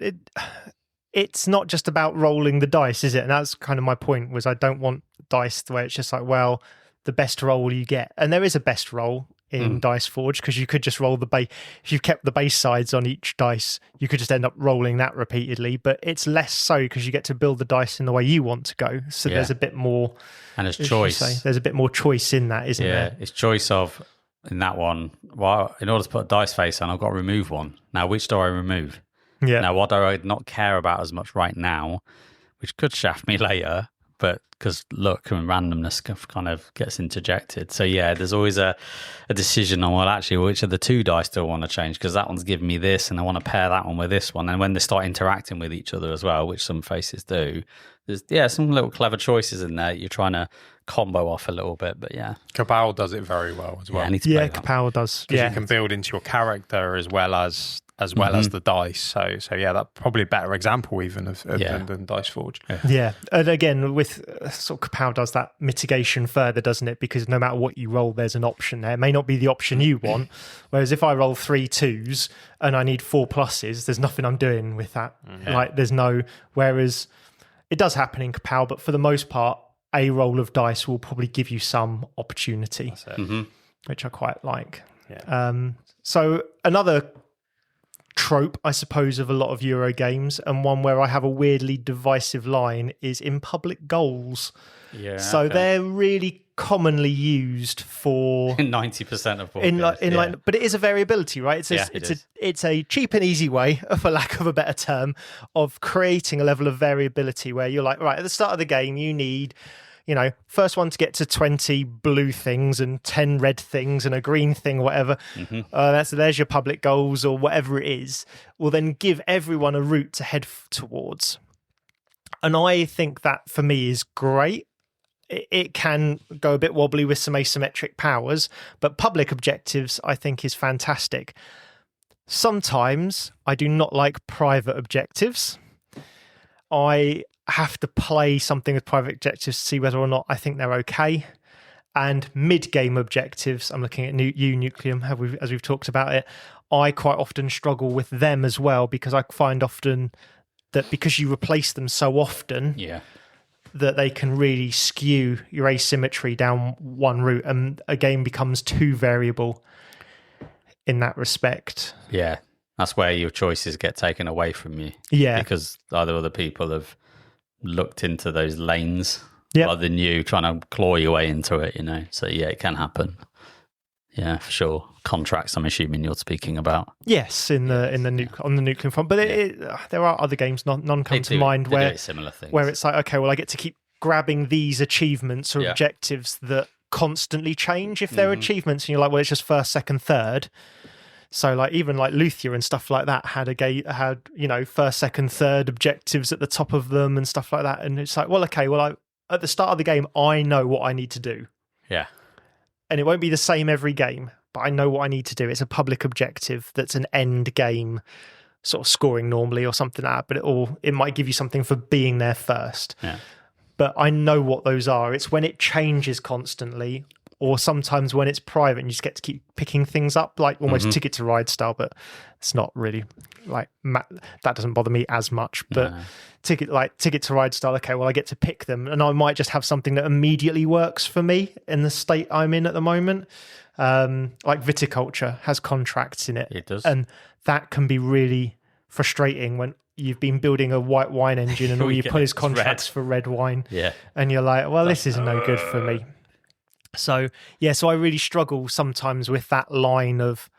it's not just about rolling the dice, is it? And that's kind of my point, was I don't want dice where it's just like, well, the best roll you get. And there is a best roll in Dice Forge, because you could just roll the base. If you kept the base sides on each dice, you could just end up rolling that repeatedly. But it's less so, because you get to build the dice in the way you want to go. So there's a bit more... And there's choice. There's a bit more choice in that, isn't there? Yeah, it's choice of... In that one, well, in order to put a dice face on, I've got to remove one. Now, which do I remove? Yeah. Now, what do I not care about as much right now, which could shaft me later, but because luck and randomness kind of gets interjected. So, yeah, there's always a decision on, well, actually, which of the 2 dice do I want to change? Because that one's giving me this, and I want to pair that one with this one. And when they start interacting with each other as well, which some faces do, there's some little clever choices in there. You're trying to combo off a little bit, but yeah. Cabal does it very well as well. Yeah, I need to play that. Cabal does. Because you can build into your character as well as the dice. So yeah, that's probably a better example even than Dice Forge. Yeah. And again, with sort of Cabal does that mitigation further, doesn't it? Because no matter what you roll, there's an option there. It may not be the option you want. Whereas if I roll 3 2s and I need 4 pluses, there's nothing I'm doing with that. Like there's no, whereas it does happen in Cabal, but for the most part, a roll of dice will probably give you some opportunity, which I quite like. Yeah. So another trope, I suppose, of a lot of Euro games, and one where I have a weirdly divisive line, is in public goals. Yeah. So they're really commonly used for 90% of board games. But it is a variability, right? It's a cheap and easy way, for lack of a better term, of creating a level of variability where you're like, right, at the start of the game, you need, first one to get to 20 blue things and 10 red things and a green thing, whatever. There's your public goals or whatever it is. Will then give everyone a route to head towards. And I think that for me is great. It can go a bit wobbly with some asymmetric powers, but public objectives, I think, is fantastic. Sometimes I do not like private objectives. I have to play something with private objectives to see whether or not I think they're okay. And mid-game objectives, I'm looking at you, Nucleum, as we've talked about it, I quite often struggle with them as well, because I find often that because you replace them so often... that they can really skew your asymmetry down one route, and a game becomes too variable in that respect. Yeah, that's where your choices get taken away from you. Yeah. Because either other people have looked into those lanes rather than you trying to claw your way into it, So, yeah, it can happen. Yeah, for sure. Contracts, I'm assuming you're speaking about. Yes, on the nuclear front. But there are other games, none come to mind where similar things. Where it's like, okay, well, I get to keep grabbing these achievements or objectives that constantly change. If they're achievements, and you're like, well, it's just first, second, third. So like even like Luthia and stuff like that had first, second, third objectives at the top of them and stuff like that. And it's like, well, okay, well, at the start of the game, I know what I need to do. Yeah. And it won't be the same every game, but I know what I need to do. It's a public objective that's an end game sort of scoring normally or something like that, but it might give you something for being there first. Yeah. But I know what those are. It's when it changes constantly, or sometimes when it's private and you just get to keep picking things up, like almost Ticket to Ride style, but it's not really like that doesn't bother me as much. But Ticket to Ride style, okay, well I get to pick them, and I might just have something that immediately works for me in the state I'm in at the moment. Like Viticulture has contracts in it. It does, and that can be really frustrating when you've been building a white wine engine and all you put is contracts for red wine. Yeah. And you're like, well, this is no good for me. So I really struggle sometimes with that line of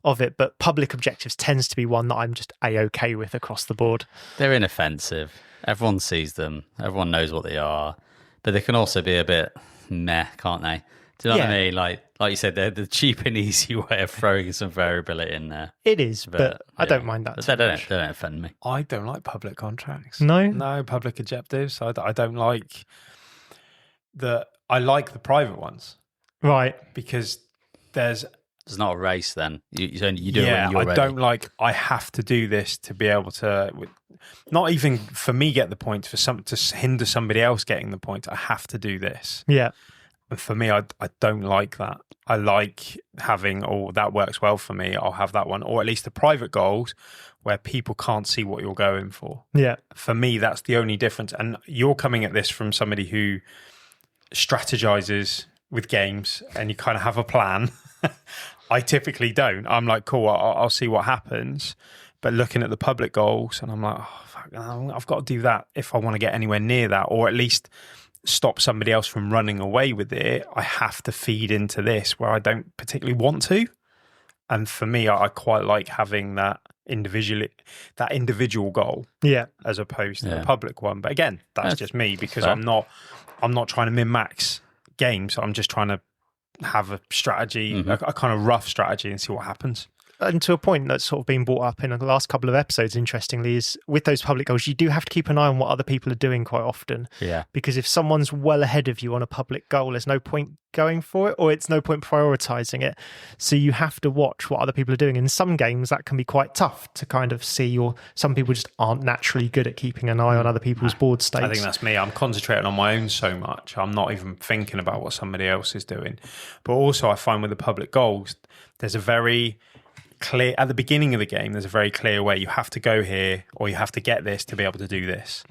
it, but public objectives tends to be one that I'm just A-okay with across the board. They're inoffensive. Everyone sees them. Everyone knows what they are. But they can also be a bit meh, can't they? Do you know what I mean? Like you said, they're the cheap and easy way of throwing some variability in there. It is, but I don't mind that. They don't offend me. I don't like public contracts. No, public objectives. I don't like the. I like the private ones, right? Because there's not a race. Then you do it when you're ready. I don't like. I have to do this to be able to. Not even for me get the points, to hinder somebody else getting the points. I have to do this. Yeah. And for me, I don't like that. I like having, that works well for me, I'll have that one. Or at least the private goals where people can't see what you're going for. Yeah. For me, that's the only difference. And you're coming at this from somebody who strategizes with games and you kind of have a plan. I typically don't. I'm like, cool, I'll see what happens. But looking at the public goals, and I'm like, oh, fuck, I've got to do that if I want to get anywhere near that, or at least stop somebody else from running away with it. I have to feed into this where I don't particularly want to. And for me, I quite like having that individual goal, as opposed to the public one. But again, that's just me, because fair. I'm not trying to min-max games. I'm just trying to have a strategy, a kind of rough strategy, and see what happens. And to a point that's sort of been brought up in the last couple of episodes, interestingly, is with those public goals, you do have to keep an eye on what other people are doing quite often. Yeah. Because if someone's well ahead of you on a public goal, there's no point going for it, or it's no point prioritizing it. So you have to watch what other people are doing. In some games, that can be quite tough to kind of see, or some people just aren't naturally good at keeping an eye on other people's board states. I think that's me. I'm concentrating on my own so much. I'm not even thinking about what somebody else is doing. But also I find with the public goals, there's a very clear, at the beginning of the game, there's a very clear way. You have to go here, or you have to get this to be able to do this.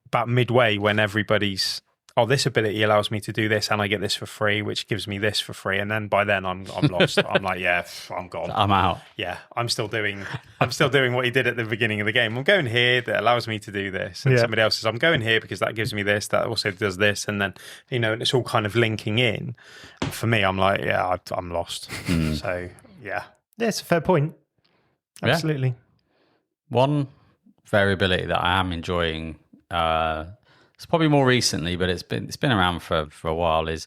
About midway, when everybody's, this ability allows me to do this, and I get this for free, which gives me this for free, and then by then I'm lost. I'm like, I'm gone. I'm out. Yeah, I'm still doing what he did at the beginning of the game. I'm going here, that allows me to do this, and somebody else says I'm going here because that gives me this, that also does this, and then it's all kind of linking in. For me, I'm like, I'm lost. So Yeah, it's a fair point. Absolutely. One variability that I am enjoying, it's probably more recently, but it's been around for a while, is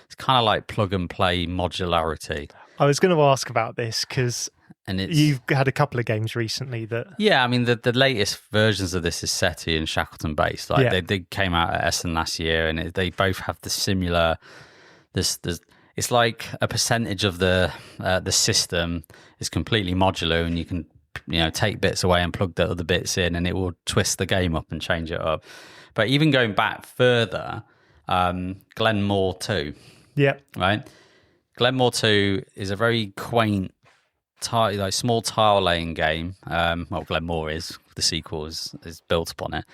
it's kind of like plug and play modularity. I was going to ask about this because you've had a couple of games recently that... Yeah, I mean, the latest versions of this is SETI and Shackleton based. Like they came out at Essen last year, and they both have the similar... It's like a percentage of the system is completely modular, and you can take bits away and plug the other bits in, and it will twist the game up and change it up. But even going back further, Glenmore 2. Yeah. Right? Glenmore 2 is a very quaint, small tile laying game. Glenmore is. The sequel is built upon it.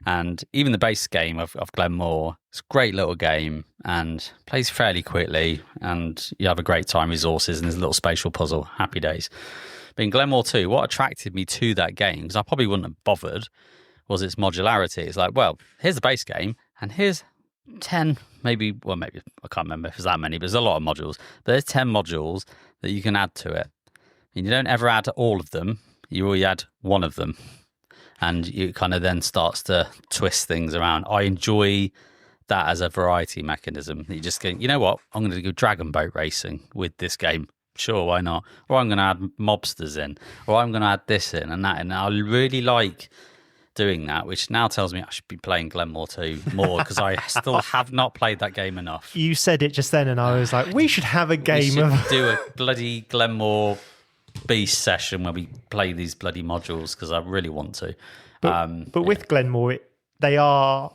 And even the base game of Glenmore, it's a great little game and plays fairly quickly, and you have a great time, resources, and there's a little spatial puzzle, happy days. But in Glenmore 2, what attracted me to that game, because I probably wouldn't have bothered, was its modularity. It's like, well, here's the base game, and here's 10, maybe, I can't remember if there's that many, but there's a lot of modules. But there's 10 modules that you can add to it. And you don't ever add all of them, you only add one of them. And it kind of then starts to twist things around. I enjoy that as a variety mechanism. You just go, you know what? I'm going to go dragon boat racing with this game. Sure, why not? Or I'm going to add mobsters in. Or I'm going to add this in and that. And I really like doing that, which now tells me I should be playing Glenmore 2 more, because I still have not played that game enough. You said it just then, and I was like, we should have a game of... do a bloody Glenmore Beast session where we play these bloody modules, because I really want to. But with Glenmore, they are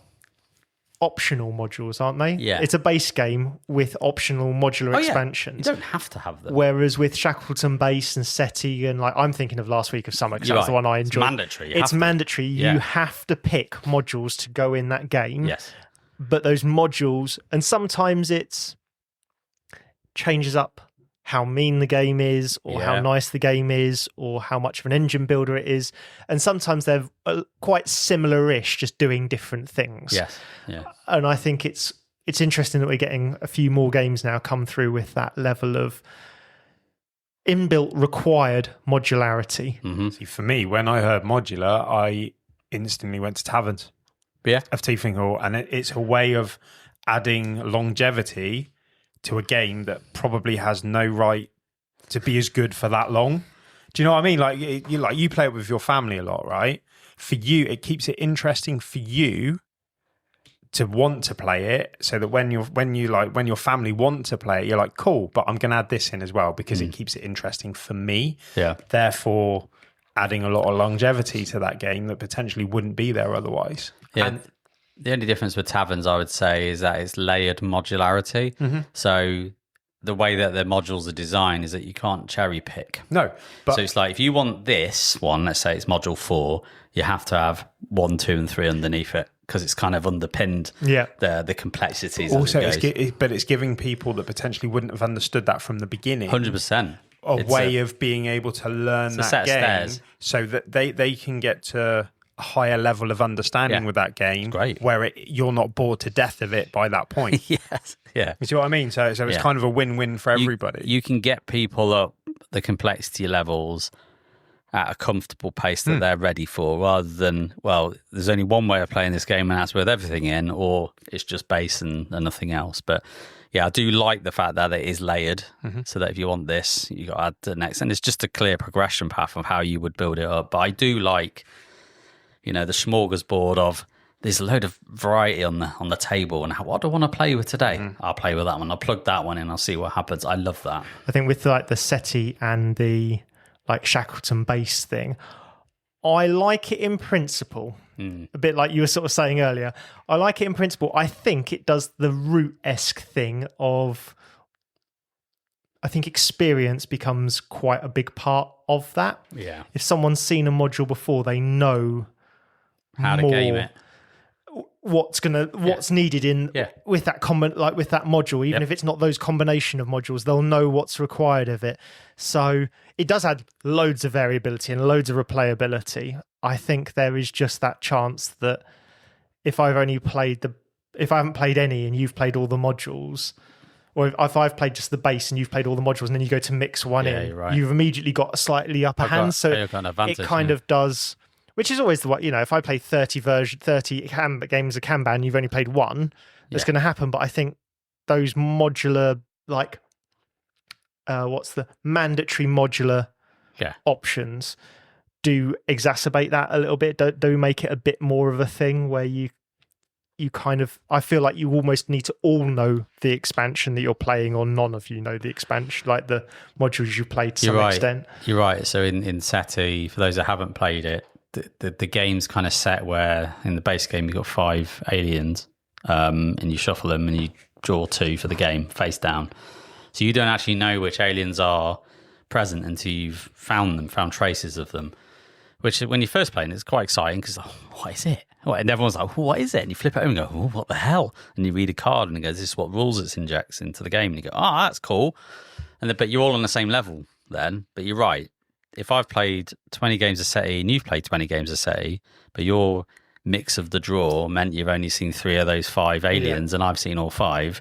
optional modules, aren't they? Yeah. It's a base game with optional modular You expansions. don't have to have them. Whereas with Shackleton Base and SETI, and like I'm thinking of Last Week of Summer because You're that's the right. one I It's enjoyed. mandatory. You It's have to. mandatory. Yeah. You have to pick modules to go in that game. Yes. But those modules, and sometimes it's changes up how mean the game is, or how nice the game is, or how much of an engine builder it is. And sometimes they're quite similar-ish, just doing different things. Yes. Yeah. And I think it's interesting that we're getting a few more games now come through with that level of inbuilt required modularity. Mm-hmm. See, for me, when I heard modular, I instantly went to taverns. Yeah. Of Tiefling Hall, and it's a way of adding longevity to a game that probably has no right to be as good for that long. Do you know what I mean? Like you play it with your family a lot, right? For you, it keeps it interesting for you to want to play it, so that when your family want to play it, you're like, cool, but I'm going to add this in as well because it keeps it interesting for me. Yeah. Therefore, adding a lot of longevity to that game that potentially wouldn't be there otherwise. Yeah. And the only difference with taverns, I would say, is that it's layered modularity. Mm-hmm. So the way that the modules are designed is that you can't cherry pick. no, but So it's like if you want this one, let's say it's module 4, you have to have 1, 2, and 3 underneath it because it's kind of underpinned the complexities. also as it goes. but it's giving people that potentially wouldn't have understood that from the beginning 100%. a way of being able to learn a set that of game stairs. so that they can get to a higher level of understanding Yeah. with that game, great. where you're not bored to death of it by that point. Yes. Yeah. You see what I mean? So it's Yeah. kind of a win-win for everybody. You can get people up the complexity levels at a comfortable pace that they're ready for, rather than, well, there's only one way of playing this game and that's with everything in, or it's just base and nothing else. But yeah, I do like the fact that it is layered, so that if you want this, you got to add the next. And it's just a clear progression path of how you would build it up. But I do like, the smorgasbord of there's a load of variety on the table, and what do I want to play with today? I'll play with that one. I'll plug that one in. I'll see what happens. I love that. I think with like the SETI and the like Shackleton base thing, I like it in principle. A bit like you were sort of saying earlier. I like it in principle. I think it does the root-esque thing of, I think experience becomes quite a big part of that. Yeah. If someone's seen a module before, they know How to more game it. what's needed in with that with that module. Even Yep. if it's not those combination of modules, they'll know what's required of it. So it does add loads of variability and loads of replayability. I think there is just that chance that if I haven't played any and you've played all the modules, or if I've played just the base and you've played all the modules, and then you go to mix one in, you're right. you've immediately got a slightly upper hand. So you've got an advantage, it kind of does. Which is always the way, if I play 30 games of Kanban, you've only played one, that's going to happen. But I think those modular, what's the mandatory modular options do exacerbate that a little bit, do make it a bit more of a thing where you kind of, I feel like you almost need to all know the expansion that you're playing, or none of you know the expansion, like the modules you played to some extent. You're right. So in SETI, for those that haven't played it, the game's kind of set where in the base game you've got 5 aliens, and you shuffle them and you draw 2 for the game face down. So you don't actually know which aliens are present until you've found traces of them. Which when you're first playing, it's quite exciting because what is it? And everyone's like, what is it? And you flip it over and go, what the hell? And you read a card and it goes, this is what rules it injects into the game. And you go, that's cool. But you're all on the same level then. But you're right. If I've played 20 games of SETI and you've played 20 games of SETI, but your mix of the draw meant you've only seen 3 of those 5 aliens and I've seen all 5,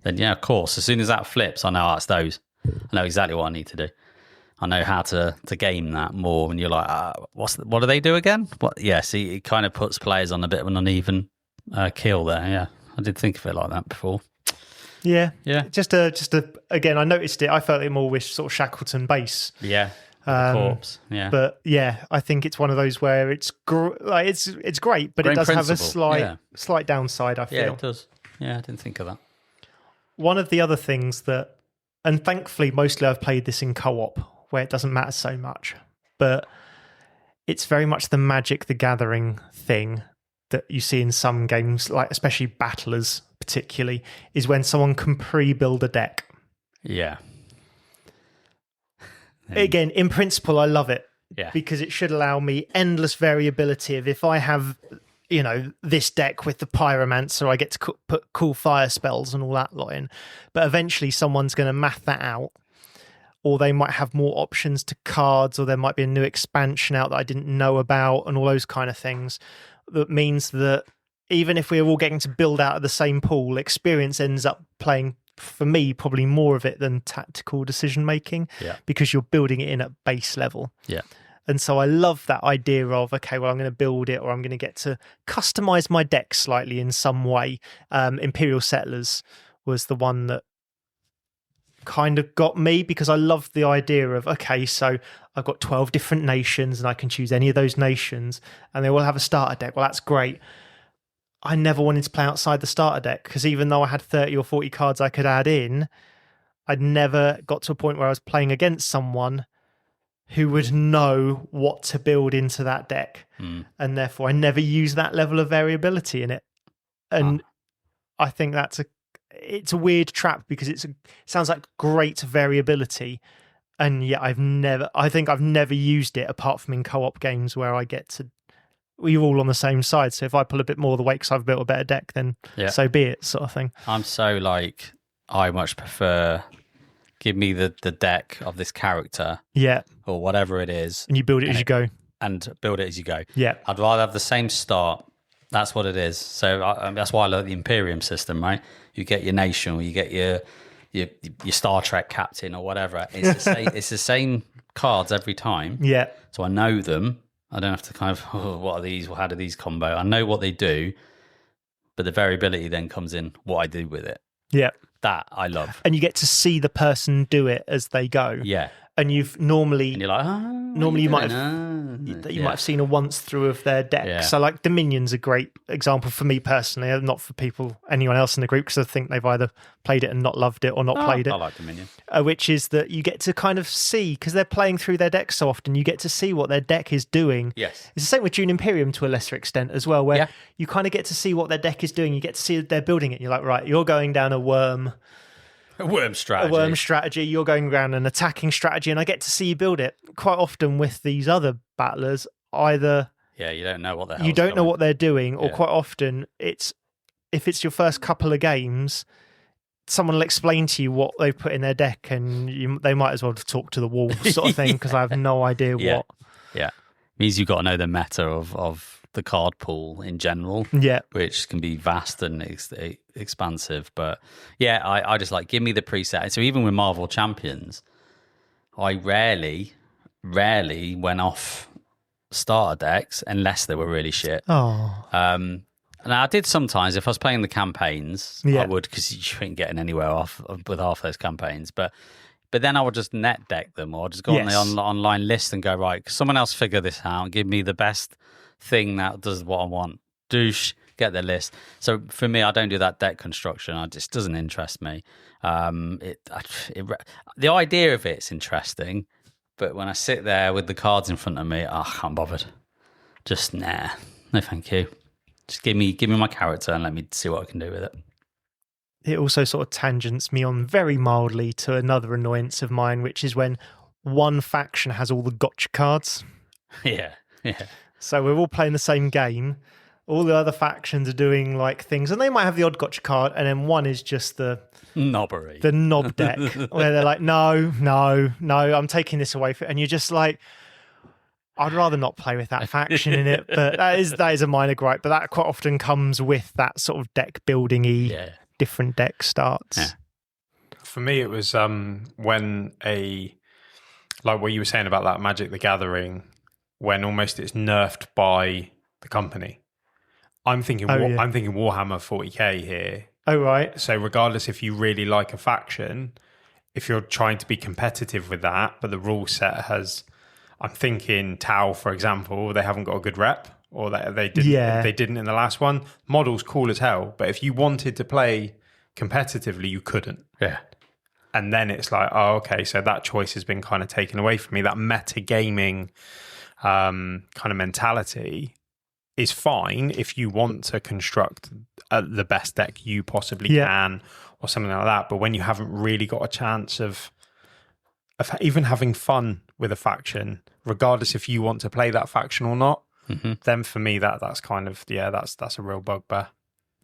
then of course, as soon as that flips, I know that's those. I know exactly what I need to do. I know how to game that more. And you're like, what do they do again? See, it kind of puts players on a bit of an uneven keel there. Yeah, I did think of it like that before. Yeah. Yeah. Again, I noticed it. I felt it more with sort of Shackleton base. Yeah. Corpse. Yeah. But yeah, I think it's one of those where it's it's great, but it does have a slight downside, I feel. Yeah, it does. Yeah, I didn't think of that. One of the other things that, and thankfully mostly I've played this in co-op where it doesn't matter so much, but it's very much the Magic the Gathering thing that you see in some games, like especially battlers particularly, is when someone can pre-build a deck. Yeah. Again, in principle, I love it. Yeah. Because it should allow me endless variability of if I have, this deck with the Pyromancer, I get to put cool fire spells and all that lot in. But eventually someone's going to math that out. Or they might have more options to cards, or there might be a new expansion out that I didn't know about, and all those kind of things. That means that even if we're all getting to build out of the same pool, experience ends up playing, for me, probably more of it than tactical decision making, because you're building it in at base level. Yeah. And so I love that idea of, okay, well, I'm going to build it, or I'm going to get to customize my deck slightly in some way. Imperial Settlers was the one that kind of got me, because I loved the idea of, okay, so I've got 12 different nations and I can choose any of those nations and they all have a starter deck. Well, that's great. I never wanted to play outside the starter deck, because even though I had 30 or 40 cards I could add in, I'd never got to a point where I was playing against someone who would know what to build into that deck. And therefore I never used that level of variability in it. And I think it's a weird trap, because it sounds like great variability, and yet I think I've never used it apart from in co-op games where we're all on the same side. So if I pull a bit more of the weight because I've built a better deck, then so be it, sort of thing. I'm so like, I much prefer, give me the deck of this character, or whatever it is, and you build it as you go. And build it as you go. Yeah, I'd rather have the same start. That's what it is. So that's why I love the Imperium system, right? You get your nation, or you get your Star Trek captain, or whatever. It's the same. It's the same cards every time. Yeah. So I know them. I don't have to kind of, what are these? How do these combo? I know what they do, but the variability then comes in what I do with it. Yeah. That I love. And you get to see the person do it as they go. Yeah. And you've normally... And you're like, normally you might have seen a once through of their deck. Yeah. So like Dominion's a great example for me personally, not for anyone else in the group, because I think they've either played it and not loved it, or not played it. I like Dominion. Which is that you get to kind of see, because they're playing through their deck so often, you get to see what their deck is doing. Yes. It's the same with Dune Imperium to a lesser extent as well, where you kind of get to see what their deck is doing. You get to see they're building it. You're like, right, you're going down a worm strategy. You're going around an attacking strategy, and I get to see you build it. Quite often with these other battlers, either you don't know what know what they're doing, or quite often if it's your first couple of games, someone will explain to you what they've put in their deck, and they might as well talk to the wall, sort of thing, because I have no idea what. Yeah, means you've got to know the meta of the card pool in general, which can be vast and expansive. But I just like, give me the preset. So even with Marvel Champions, I rarely went off starter decks unless they were really shit. And I did sometimes if I was playing the campaigns. I would, because you ain't getting anywhere off with half those campaigns. But then I would just net deck them, or just go on the online list and go, right, someone else figure this out and give me the best thing that does what I want. Douche, get the list. So for me, I don't do that deck construction. It just doesn't interest me. The idea of it's interesting, but when I sit there with the cards in front of me, I can't bothered. Just no thank you. Just give me my character and let me see what I can do with it. It also sort of tangents me on very mildly to another annoyance of mine, which is when one faction has all the gotcha cards. Yeah. So we're all playing the same game. All the other factions are doing like things, and they might have the odd gotcha card, and then one is just the knobbery, the knob deck, where they're like, no, I'm taking this away and you're just like, I'd rather not play with that faction in it. But that is a minor gripe. But that quite often comes with that sort of deck building-y, different deck starts. Yeah. For me, it was when like what you were saying about that Magic the Gathering, when almost it's nerfed by the company. I'm thinking I'm thinking Warhammer 40k here. Oh, right. So regardless if you really like a faction, if you're trying to be competitive with that, but the rule set has, I'm thinking Tau, for example, they haven't got a good rep, or they didn't in the last one. Model's cool as hell, but if you wanted to play competitively, you couldn't. Yeah. And then it's like, oh, okay, so that choice has been kind of taken away from me. That metagaming kind of mentality is fine if you want to construct the best deck you possibly can, or something like that. But when you haven't really got a chance of even having fun with a faction, regardless if you want to play that faction or not, then for me that's kind of that's a real bugbear.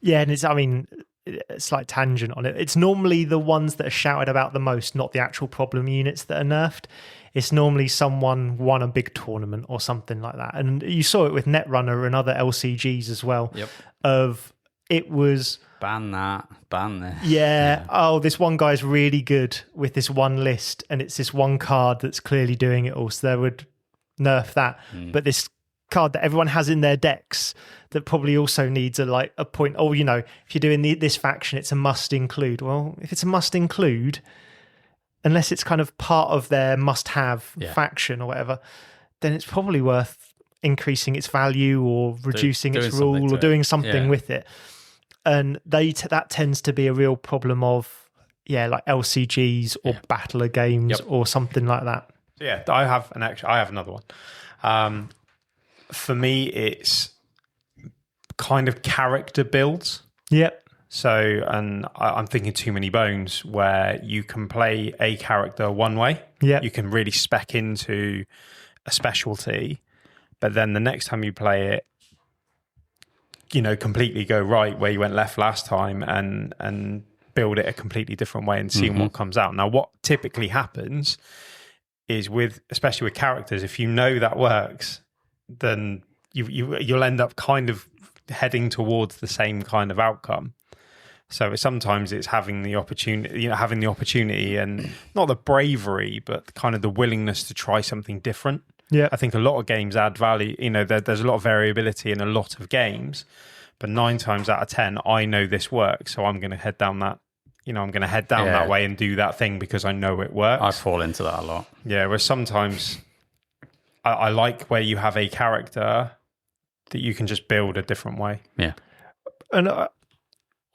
Yeah, and it's like tangent on it. It's normally the ones that are shouted about the most, not the actual problem units that are nerfed. It's normally someone won a big tournament or something like that. And you saw it with Netrunner and other LCGs as well. Yep. It was ban this. Yeah. Oh, this one guy's really good with this one list, and it's this one card that's clearly doing it all. So they would nerf that. But this card that everyone has in their decks that probably also needs a point. Oh, if you're doing this faction, it's a must include. Well, if it's a must include, unless it's kind of part of their must have faction or whatever, then it's probably worth increasing its value or reducing its rule or doing something with it. And that tends to be a real problem of like LCGs or battler games or something like that. Yeah, I have another one. For me, it's kind of character builds. Yep. So, and I'm thinking Too Many Bones, where you can play a character one way. Yeah. You can really spec into a specialty, but then the next time you play it, completely go right where you went left last time and build it a completely different way and seeing what comes out. Now, what typically happens is especially with characters, if you know that works, then you'll end up kind of heading towards the same kind of outcome. So sometimes it's having the opportunity and not the bravery, but kind of the willingness to try something different. Yeah, I think a lot of games add value. There's a lot of variability in a lot of games, but 9 times out of 10, I know this works, so I'm going to head down that. I'm going to head down that way and do that thing because I know it works. I fall into that a lot. Yeah, where sometimes I like where you have a character that you can just build a different way. Yeah, and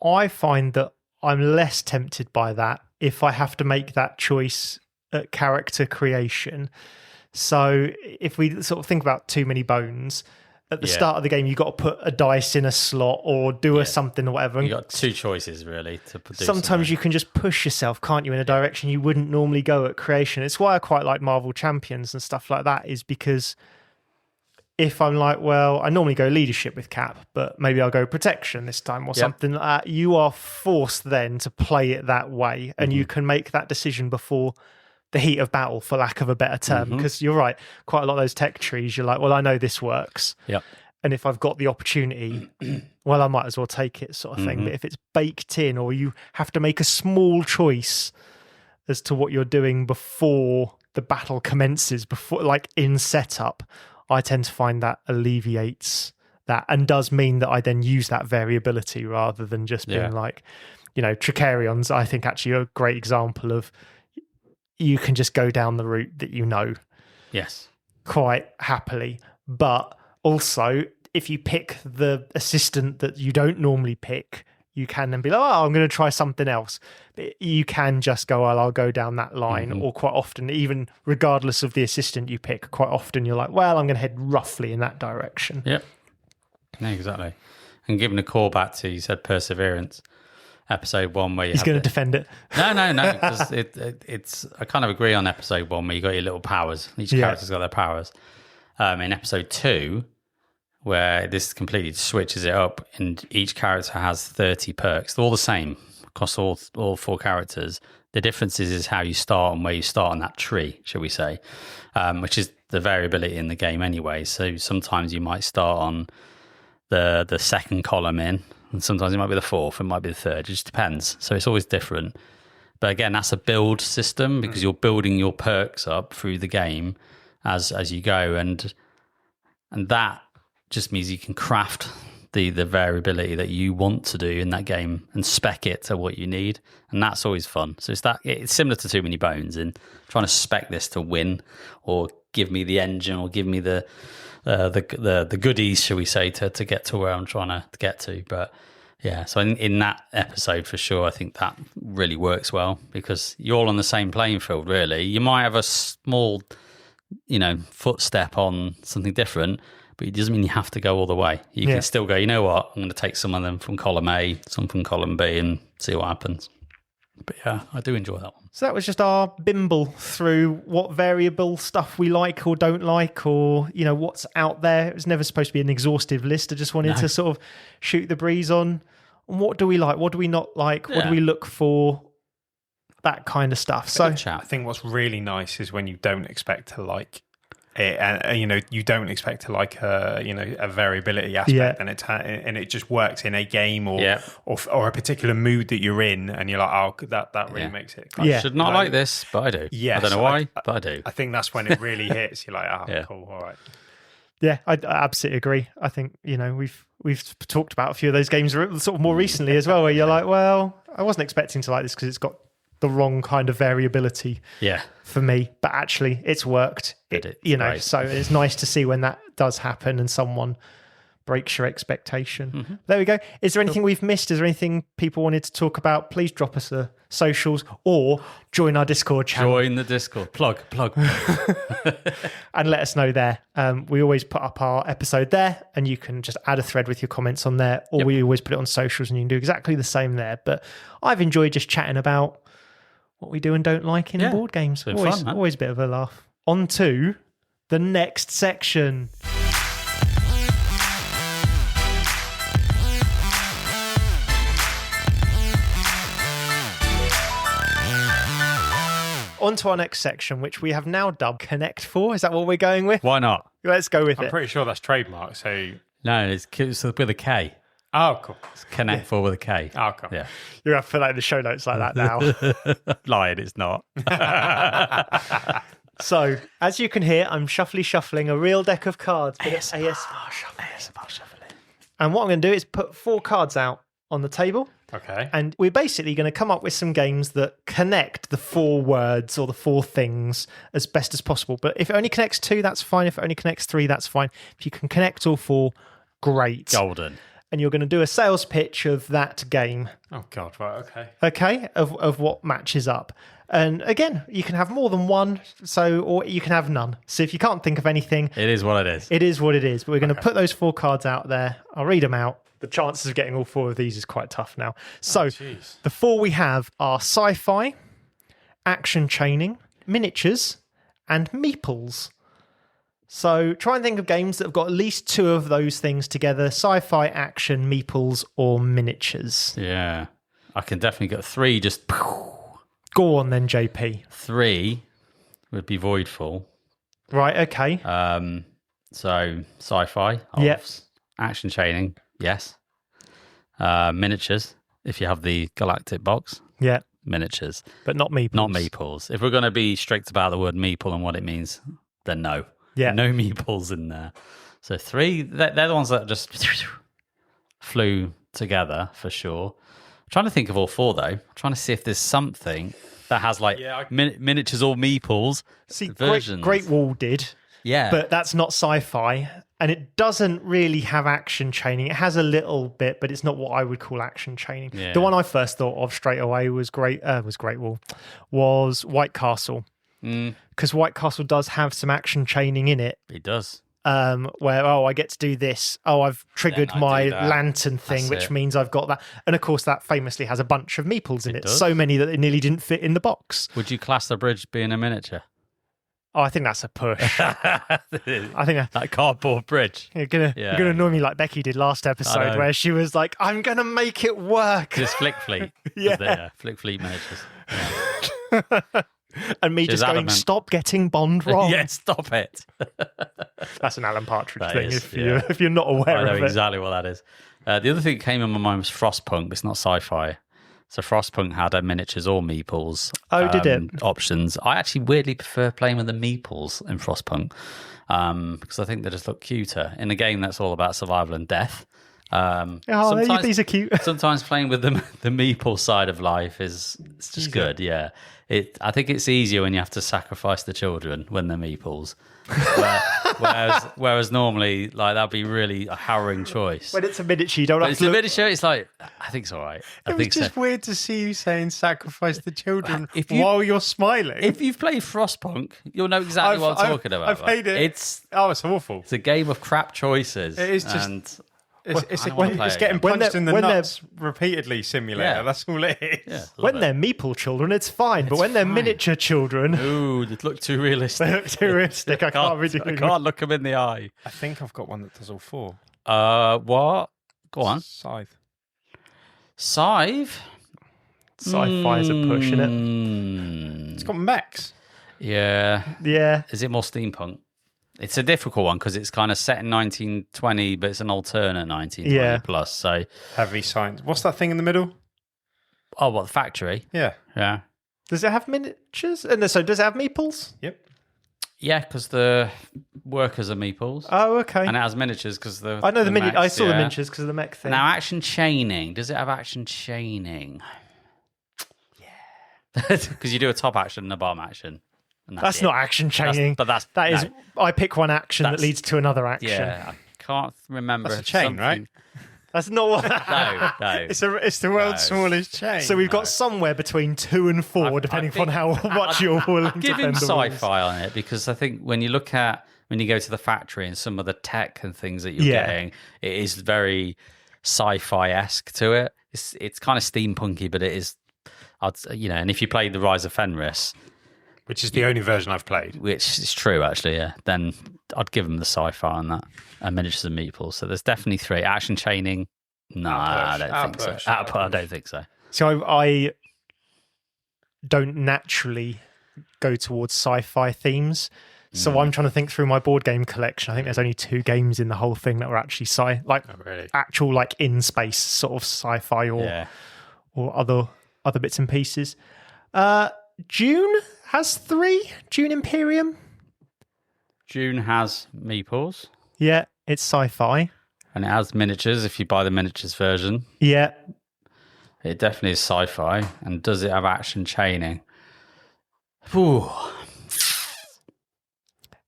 I find that I'm less tempted by that if I have to make that choice at character creation. So if we sort of think about Too Many Bones, at the start of the game, you've got to put a dice in a slot or do a something or whatever. You got 2 choices really to do. Sometimes you can just push yourself, can't you, in a direction you wouldn't normally go at creation. It's why I quite like Marvel Champions and stuff like that, is because if I'm like, well, I normally go leadership with Cap, but maybe I'll go protection this time or something like that, you are forced then to play it that way, and you can make that decision before the heat of battle, for lack of a better term, because you're right, quite a lot of those tech trees, you're like, well, I know this works. Yep. And if I've got the opportunity, well, I might as well take it, sort of thing. But if it's baked in, or you have to make a small choice as to what you're doing before the battle commences, before, like in setup, I tend to find that alleviates that, and does mean that I then use that variability rather than just being like, Tricarions, I think actually a great example of, you can just go down the route that yes, quite happily. But also, if you pick the assistant that you don't normally pick, you can then be like, oh, I'm going to try something else. But you can just go, well, I'll go down that line. Or quite often, even regardless of the assistant you pick, quite often you're like, well, I'm going to head roughly in that direction. Yep. Yeah, exactly. And given a callback to, you said Perseverance, episode 1 where he's going to defend it. No, because it's I kind of agree on episode 1 where you got your little powers. Each character's got their powers. In episode 2, where this completely switches it up, and each character has 30 perks. They're all the same across all 4 characters. The difference is how you start and where you start on that tree, shall we say, which is the variability in the game anyway. So sometimes you might start on the second column in, and sometimes it might be the 4th, it might be the 3rd. It just depends. So it's always different. But again, that's a build system because you're building your perks up through the game as you go, and that just means you can craft the variability that you want to do in that game and spec it to what you need, and that's always fun. So it's similar to Too Many Bones in trying to spec this to win, or give me the engine, or give me the goodies, shall we say, to get to where I'm trying to get to. But yeah, so in that episode for sure, I think that really works well because you're all on the same playing field. Really, you might have a small footstep on something different, but it doesn't mean you have to go all the way. You can still go, you know what, I'm going to take some of them from column A, some from column B, and see what happens. But yeah, I do enjoy that one. So that was just our bimble through what variable stuff we like or don't like, or, you know, what's out there. It was never supposed to be an exhaustive list. I just wanted to sort of shoot the breeze on what do we like, what do we not like, what do we look for, that kind of stuff. So I think what's really nice is when you don't expect to like it, and you know, you don't expect to like a variability aspect, and it just works in a game or a particular mood that you're in, and you're like, oh, that really makes it. I should not like this, but I do. Yes, I don't know why, but I do. I think that's when it really hits. You're like, oh, cool, all right. Yeah, I absolutely agree. I think, you know, we've talked about a few of those games sort of more recently as well, where you're like, well, I wasn't expecting to like this because it's got the wrong kind of variability for me, but actually it's worked. You know, so it's nice to see when that does happen and someone breaks your expectation. There we go. Is there anything we've missed? Is there anything people wanted to talk about? Please drop us the socials or join our Discord channel. Join the Discord. Plug. And let us know there. We always put up our episode there, and you can just add a thread with your comments on there, or we always put it on socials, and you can do exactly the same there. But I've enjoyed just chatting about what we do and don't like in board games. Always a bit of a laugh. On to the next section. On to our next section, which we have now dubbed Connect 4. Is that what we're going with? Why not? Let's go with I'm it. pretty sure that's trademark. So No, it's with a K. oh, cool. It's Connect 4 with a K. Oh, cool. Yeah. You're going to have to put that in the show notes like that now. Lying, it's not. So, as you can hear, I'm shuffling a real deck of cards. ASMR shuffling. And what I'm going to do is put 4 cards out on the table. Okay. And we're basically going to come up with some games that connect the 4 words or the 4 things as best as possible. But if it only connects 2, that's fine. If it only connects 3, that's fine. If you can connect all 4, great. Golden. And you're going to do a sales pitch of that game. Oh, God. Right. Okay. Okay, of what matches up. And again, you can have more than one, or you can have none. So if you can't think of anything, it is what it is. It is what it is. But we're going to put those 4 cards out there. I'll read them out. The chances of getting all 4 of these is quite tough now. So the 4 we have are sci-fi, action chaining, miniatures, and meeples. So try and think of games that have got at least 2 of those things together: sci-fi, action, meeples, or miniatures. Yeah. I can definitely get 3 just... Go on then, JP. 3 would be Voidfall. Right, okay. So sci-fi. Yep. Action chaining, yes. Miniatures, if you have the Galactic box. Yeah. Miniatures. But not meeples. Not meeples. If we're going to be strict about the word meeple and what it means, then no. Yeah. No meeples in there. So 3, they're the ones that just flew together for sure. I'm trying to think of all 4 though. I'm trying to see if there's something that has like miniatures or meeples. See, versions. Great Wall did. Yeah. But that's not sci-fi. And it doesn't really have action chaining. It has a little bit, but it's not what I would call action chaining. Yeah. The one I first thought of straight away was Great Wall, was White Castle. Because White Castle does have some action chaining in it. It does. Where, I get to do this. I've triggered my lantern thing, which means I've got that. And of course, that famously has a bunch of meeples in it. So many that it nearly didn't fit in the box. Would you class the bridge being a miniature? Oh, I think that's a push. I think that cardboard bridge. You're gonna annoy me like Becky did last episode, where she was like, "I'm gonna make it work." Just Flick Fleet. Flick Fleet miniatures. Yeah. And me just going, "Stop getting Bond wrong." Yeah, stop it. That's an Alan Partridge thing. If you're not aware of it, I know exactly what that is. The other thing that came in my mind was Frostpunk, but it's not sci-fi. So Frostpunk had miniatures or meeples. Oh, did it? Options. I actually weirdly prefer playing with the meeples in Frostpunk because I think they just look cuter in a game that's all about survival and death. These are cute. Sometimes playing with the meeple side of life it's just good. Yeah, I think it's easier when you have to sacrifice the children when they're meeples. Whereas normally, like, that'd be really a harrowing choice. When it's a miniature, you don't have it's to. a miniature. It's like, I think it's all right. It was just weird to see you saying sacrifice the children while you're smiling. If you've played Frostpunk, you'll know exactly what I'm talking about. I've played it. It's awful. It's a game of crap choices. It is just. It's getting When punched in the when nuts repeatedly simulator. Yeah. That's all it is. Yeah, when they're meeple children, it's fine. But when they're miniature children, ooh, they look too realistic. they look too realistic. I can't look them in the eye. I think I've got one that does all four. What? Go on. Scythe. Scythe? Sci-fi is a push, isn't it? It's got mechs. Yeah. Yeah. Is it more steampunk? It's a difficult one because it's kind of set in 1920, but it's an alternate 1920 plus. So heavy science. What's that thing in the middle? Oh, what, the factory? Yeah. Yeah. Does it have miniatures? So does it have meeples? Yep. Yeah, because the workers are meeples. Oh, okay. And it has miniatures because the. I know the mechs, I saw the miniatures because of the mech thing. Now, action chaining. Does it have action chaining? Yeah. Because you do a top action and a bottom action. That's not action chaining. That is. I pick one action that leads to another action. Yeah, I can't remember. That's a chain, right? That's not what. No. It's the world's smallest chain. So we've got somewhere between 2 and 4, depending on how much you're willing to give him bend the rules. sci-fi on it, because I think when you go to the factory and some of the tech and things that you're getting, it is very sci-fi-esque to it. It's kind of steampunky, but it is, and if you play the Rise of Fenris, which is the only version I've played. Which is true, actually, yeah. Then I'd give them the sci-fi on that. And miniatures and meeples. So there's definitely 3. Action chaining, no, I don't think so. I don't think so. So I don't naturally go towards sci-fi themes. So I'm trying to think through my board game collection. I think there's only 2 games in the whole thing that were actually actual like in space sort of sci-fi or other bits and pieces. June has 3. June Imperium. June has meeples. Yeah, it's sci-fi. And it has miniatures if you buy the miniatures version. Yeah. It definitely is sci-fi. And does it have action chaining? Ooh.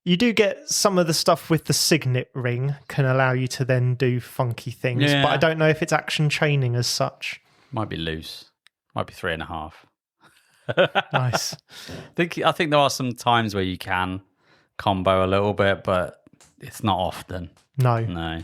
You do get some of the stuff with the signet ring can allow you to then do funky things. Yeah. But I don't know if it's action chaining as such. Might be loose. Might be 3.5. Nice. I think there are some times where you can combo a little bit, but it's not often. No.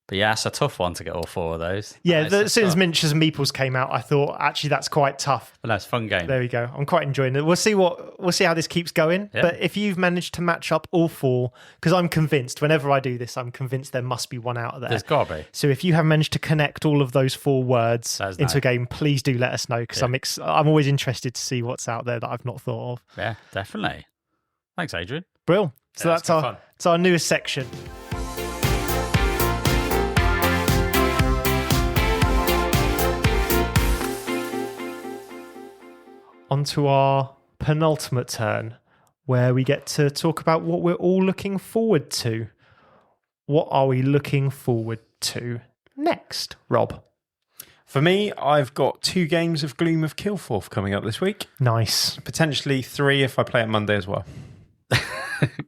But yeah, it's a tough one to get all 4 of those. Yeah, as soon as Miniatures and Meeples came out, I thought actually that's quite tough. But that's a fun game. There we go. I'm quite enjoying it. We'll see how this keeps going. Yeah. But if you've managed to match up all 4, because I'm convinced whenever I do this, I'm convinced there must be one out there. There's got to be. So if you have managed to connect all of those 4 words into a game, please do let us know, because I'm always interested to see what's out there that I've not thought of. Yeah, definitely. Thanks, Adrian. Brill. So that's our newest section. Onto our penultimate turn, where we get to talk about what we're all looking forward to. What are we looking forward to next, Rob? For me, I've got 2 games of Gloom of Kilforth coming up this week. Nice. Potentially 3 if I play it Monday as well.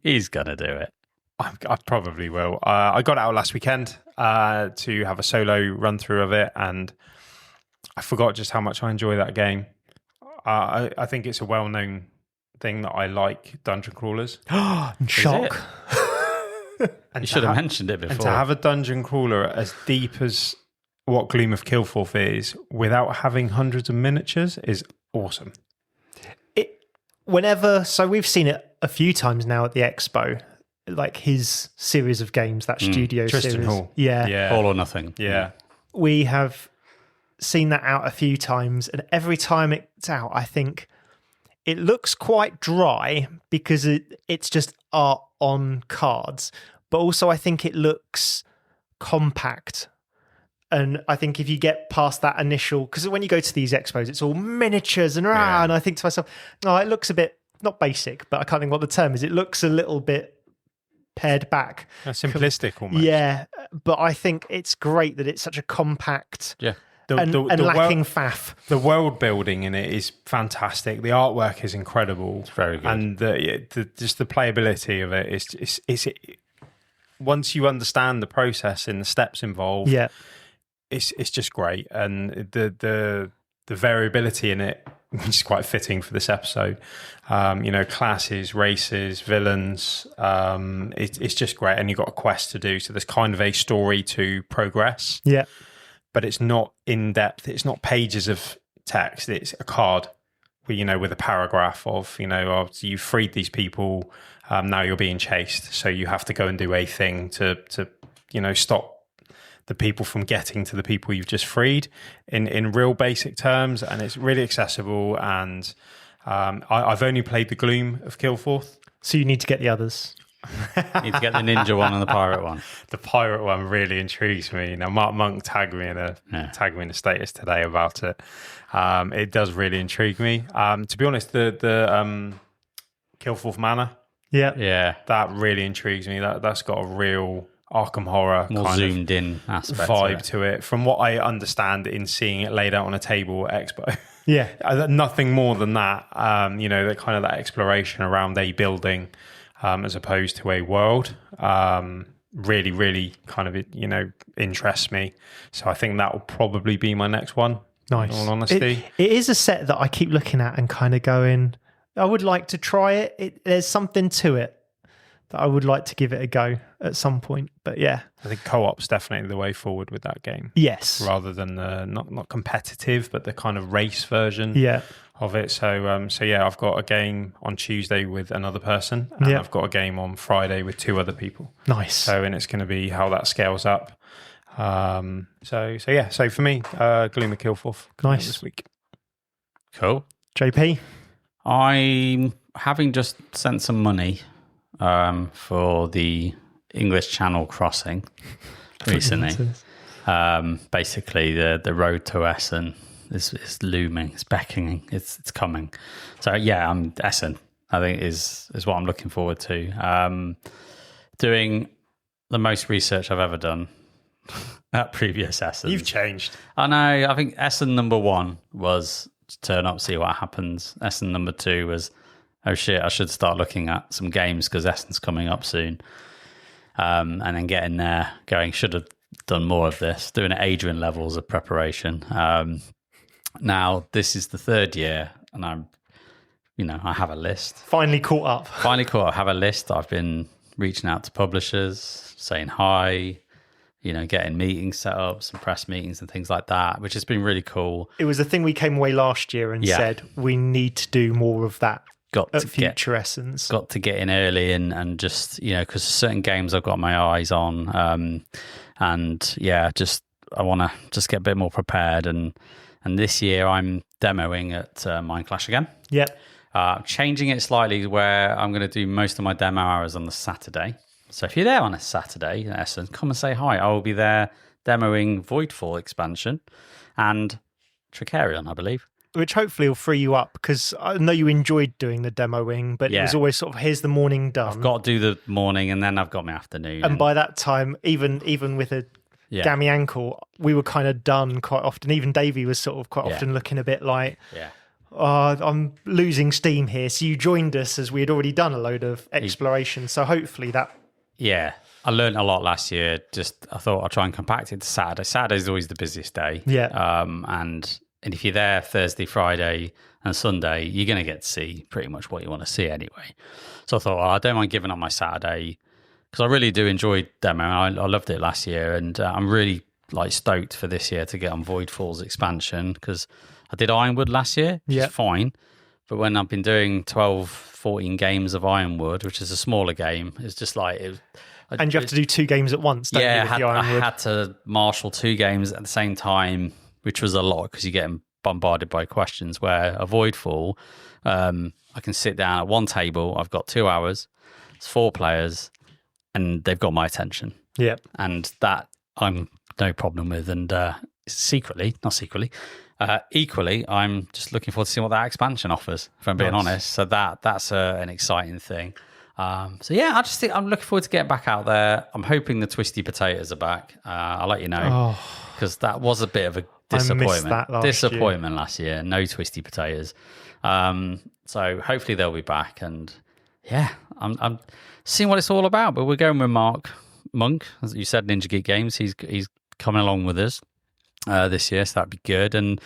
He's going to do it. I probably will. I got it out last weekend to have a solo run through of it, and I forgot just how much I enjoy that game. I think it's a well-known thing that I like dungeon crawlers. Shock. You should have mentioned it before. And to have a dungeon crawler as deep as what Gloom of Kilforth is, without having hundreds of miniatures, is awesome. So we've seen it a few times now at the expo, like his series of games, that studio Tristan series. Hall. Yeah. All or Nothing. Yeah. We have seen that out a few times, and every time it's out, I think it looks quite dry because it's just art on cards, but also I think it looks compact. And I think if you get past that initial, because when you go to these expos, it's all miniatures and I think to myself, it looks a bit, not basic, but I can't think what the term is. It looks a little bit pared back. Simplistic almost. Yeah, but I think it's great that it's such a compact and lacking faff. The world building in it is fantastic. The artwork is incredible. It's very good. And just the playability of it is once you understand the process and the steps involved, it's just great. And the variability in it, which is quite fitting for this episode. Classes, races, villains. It's just great, and you've got a quest to do. So there's kind of a story to progress. Yeah, but it's not in depth. It's not pages of text. It's a card, with a paragraph of you freed these people. Now you're being chased, so you have to go and do a thing to stop the people from getting to the people you've just freed in real basic terms. And it's really accessible. And I've only played the Gloom of Kilforth. So you need to get the others. You need to get the ninja one and the pirate one. The pirate one really intrigues me. Now, Mark Monk tagged me in a status today about it. It does really intrigue me. To be honest, the Kilforth Manor, that really intrigues me. That's got a real Arkham Horror more kind zoomed of in aspect vibe to it. From what I understand in seeing it laid out on a table at Expo. Yeah. Nothing more than that. That kind of that exploration around a building as opposed to a world. Really, really kind of, interests me. So I think that will probably be my next one. Nice. In all honesty. It is a set that I keep looking at and kind of going, I would like to try it. There's something to it that I would like to give it a go at some point. But yeah. I think co-op's definitely the way forward with that game. Yes. Rather than the not competitive, but the kind of race version of it. So I've got a game on Tuesday with another person, and I've got a game on Friday with 2 other people. Nice. And it's going to be how that scales up. So for me, Gloom of Kilforth nice this week. Cool. JP? I'm having just sent some money for the English Channel crossing recently. Basically, the road to Essen is looming, it's beckoning, it's coming. So Essen, I think is what I'm looking forward to. Doing the most research I've ever done at previous Essen. You've changed. I know. I think Essen number 1 was to turn up, see what happens. Essen number 2 was, oh shit, I should start looking at some games because Essen's coming up soon. And then getting there, going, should have done more of this, doing Adrian levels of preparation. Now, this is the 3rd year, and I have a list. Finally caught up. I have a list. I've been reaching out to publishers, saying hi, getting meetings set up, some press meetings and things like that, which has been really cool. It was a thing we came away last year and said, we need to do more of that. Future Essence. Got to get in early and just, because certain games I've got my eyes on. I want to just get a bit more prepared. And this year I'm demoing at Mind Clash again. Yep. Changing it slightly where I'm going to do most of my demo hours on the Saturday. So if you're there on a Saturday in Essen, come and say hi. I will be there demoing Voidfall expansion and Tricarion, I believe. Which hopefully will free you up, because I know you enjoyed doing the demoing, but it was always sort of, here's the morning done. I've got to do the morning and then I've got my afternoon. And by that time, even with a gammy ankle, we were kind of done quite often. Even Davey was sort of quite often looking a bit like, I'm losing steam here. So you joined us as we had already done a load of exploration. So hopefully that... Yeah, I learned a lot last year. I thought I'd try and compact it to Saturday. Saturday is always the busiest day. Yeah. And if you're there Thursday, Friday and Sunday, you're going to get to see pretty much what you want to see anyway. So I thought, I don't mind giving up my Saturday, because I really do enjoy demo. I loved it last year, and I'm really stoked for this year to get on Voidfall's expansion, because I did Ironwood last year, which is fine. But when I've been doing 12, 14 games of Ironwood, which is a smaller game, it's just and you have to do 2 games at once, don't you? I had to marshal 2 games at the same time, which was a lot because you're getting bombarded by questions. Where a Voidfall, I can sit down at one table, I've got 2 hours, it's 4 players, and they've got my attention. Yeah. And that I'm no problem with. And equally, I'm just looking forward to seeing what that expansion offers, if I'm being honest. So that's an exciting thing. So yeah, I just think I'm looking forward to getting back out there. I'm hoping the Twisty Potatoes are back. I'll let you know because that was a bit of a disappointment. Last year. No Twisty Potatoes. So hopefully they'll be back, and yeah, I'm seeing what it's all about. But we're going with Mark Monk, as you said, Ninja Geek Games. He's coming along with us this year, so that'd be good. And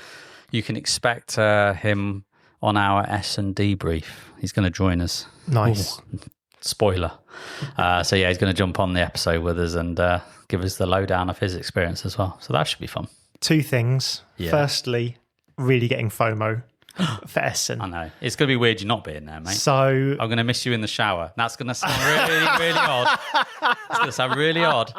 you can expect him on our S&D brief. He's going to join us. Nice. Ooh, spoiler. So yeah, he's going to jump on the episode with us and give us the lowdown of his experience as well. So that should be fun. 2 things. Yeah. Firstly, really getting FOMO for Essen. I know. It's going to be weird you not being there, mate. So I'm going to miss you in the shower. That's going to sound really, really odd. It's going to sound really odd.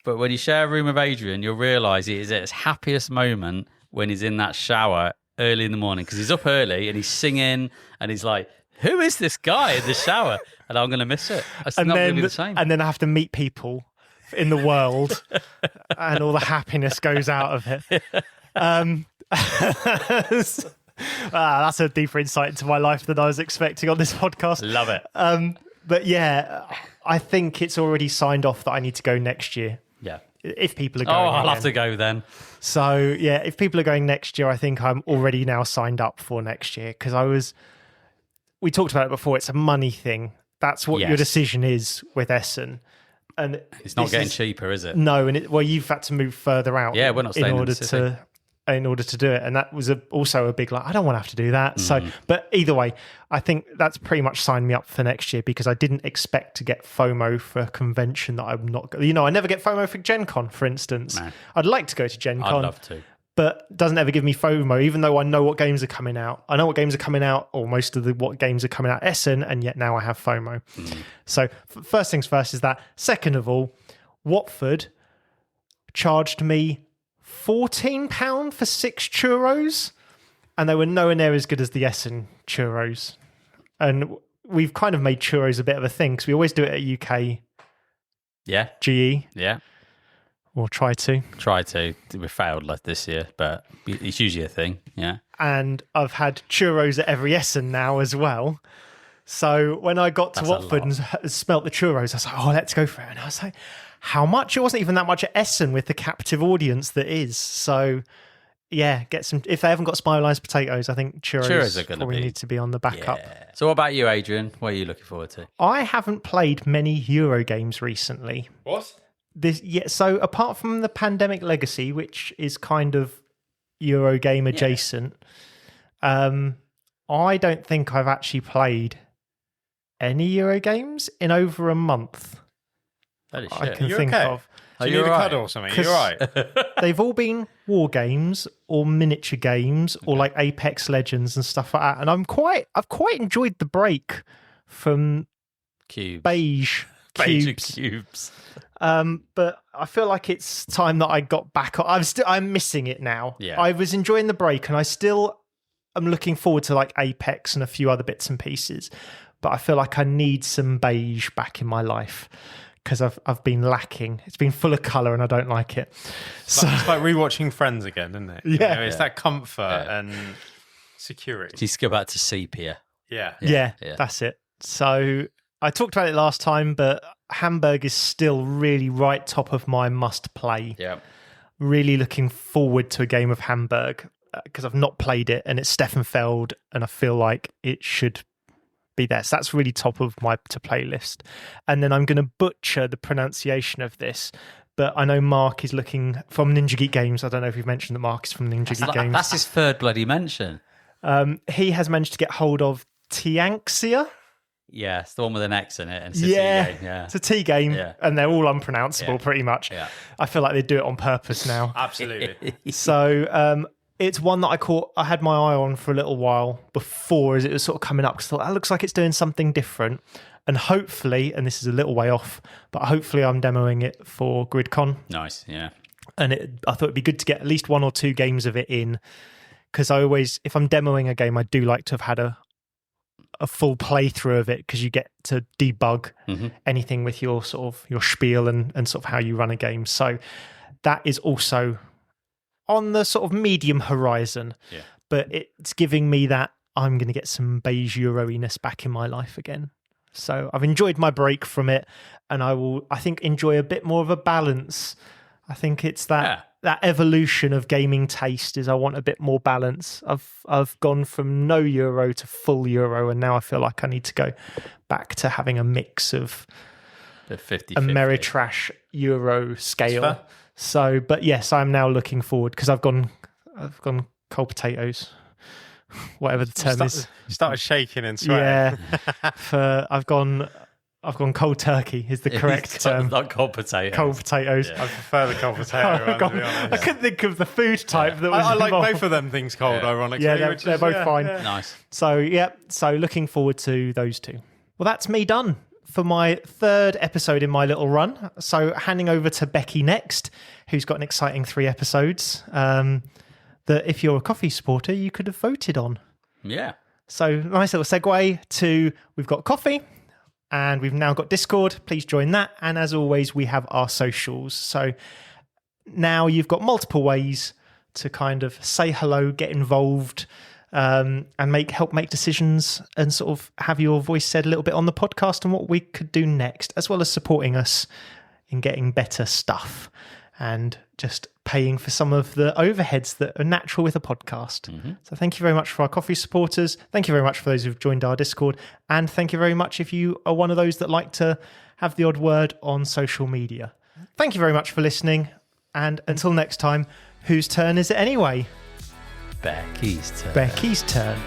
But when you share a room with Adrian, you'll realise he is at his happiest moment when he's in that shower early in the morning, because he's up early and he's singing and he's like, who is this guy in the shower? And I'm going to miss it. It's not going to be the same. And then I have to meet people in the world and all the happiness goes out of it. That's a deeper insight into my life than I was expecting on this podcast. Love it. But yeah, I think it's already signed off that I need to go next year. Yeah. If people are going. I'll have to go then. So yeah, if people are going next year, I think I'm already now signed up for next year, because we talked about it before, it's a money thing. That's what your decision is with Essen. And it's not getting cheaper, is it? No, and you've had to move further out. Yeah, we're not staying in the city. In order to do it, and that was also a big I don't want to have to do that. So, but either way, I think that's pretty much signed me up for next year, because I didn't expect to get FOMO for a convention that I'm not. I never get FOMO for Gen Con, for instance. No. I'd like to go to Gen Con. I'd love to, but it doesn't ever give me FOMO, even though I know what games are coming out. I know what games are coming out, or most of what games are coming out Essen, and yet now I have FOMO. So first things first is that. Second of all, Watford charged me £14 for 6 churros, and they were nowhere near as good as the Essen churros. And we've kind of made churros a bit of a thing, because we always do it at UK GE. Yeah. Or try to. We failed this year, but it's usually a thing. Yeah. And I've had churros at every Essen now as well. So when I got to Watford and smelt the churros, I was like, let's go for it. And I was like, how much? It wasn't even that much at Essen with the captive audience that is. So, yeah, get some. If they haven't got spiralised potatoes, I think churros are probably need to be on the backup. Yeah. So, what about you, Adrian? What are you looking forward to? I haven't played many Euro games recently. What? So, apart from the Pandemic Legacy, which is kind of Euro game adjacent, I don't think I've actually played any Euro games in over a month. Holy shit. I can think of. Do you need a cuddle or something? You're right. They've all been war games or miniature games or like Apex Legends and stuff like that. And I've quite enjoyed the break from beige cubes. But I feel like it's time that I got back. I'm missing it now. Yeah. I was enjoying the break, and I'm looking forward to like Apex and a few other bits and pieces. But I feel like I need some beige back in my life, because I've been lacking. It's been full of colour and I don't like it. So it's like rewatching Friends again, isn't it? Yeah. It's that comfort and security. Just go back to sepia. Yeah, that's it. So I talked about it last time, but Hamburg is still really right top of my must play. Yeah. Really looking forward to a game of Hamburg, because I've not played it, and it's Steffenfeld, and I feel like it should be there. So that's really top of my to play list. And then I'm going to butcher the pronunciation of this, but I know Mark is looking from Ninja Geek Games. I don't know if you've mentioned that Mark is from Ninja Geek Games. That's his third bloody mention. He has managed to get hold of Tianxia. Yeah, it's the one with an X in it. And it's a T game. Yeah, it's a T game, and they're all unpronounceable pretty much. Yeah. I feel like they do it on purpose now. Absolutely. So it's one that I had my eye on for a little while before, as it was sort of coming up, because I thought that looks like it's doing something different. And hopefully, and this is a little way off, but hopefully I'm demoing it for GridCon. Nice, yeah. And I thought it'd be good to get at least 1 or 2 games of it in, because if I'm demoing a game, I do like to have had a full playthrough of it, because you get to debug anything with your sort of your spiel and sort of how you run a game. So that is also on the sort of medium horizon, but it's giving me that I'm going to get some beige Euro-iness back in my life again. So I've enjoyed my break from it, and I think, enjoy a bit more of a balance. I think it's that evolution of gaming taste is I want a bit more balance. I've gone from no Euro to full Euro, and now I feel like I need to go back to having a mix of the 50 Ameritrash Euro scale. So, but yes, I'm now looking forward because I've gone cold potatoes, whatever the term is. Started shaking and sweating. Yeah, I've gone cold turkey is the correct term. Not cold potatoes. Cold potatoes. I prefer the cold potato one, to be honest. I couldn't think of the food type that was I like involved. both of them things cold, ironically. Yeah, they're both fine. Yeah. Nice. So looking forward to those two. Well, that's me done for my third episode in my little run. So handing over to Becky next, who's got an exciting 3 episodes that if you're a coffee supporter, you could have voted on. Yeah. So nice little segue to we've got coffee and we've now got Discord. Please join that. And as always, we have our socials. So now you've got multiple ways to kind of say hello, get involved, and help make decisions and sort of have your voice said a little bit on the podcast and what we could do next, as well as supporting us in getting better stuff and just paying for some of the overheads that are natural with a podcast. Mm-hmm. So thank you very much for our coffee supporters. Thank you very much for those who've joined our Discord. And thank you very much if you are one of those that like to have the odd word on social media. Thank you very much for listening. And until next time, whose turn is it anyway? Becky's turn. Becky's turn.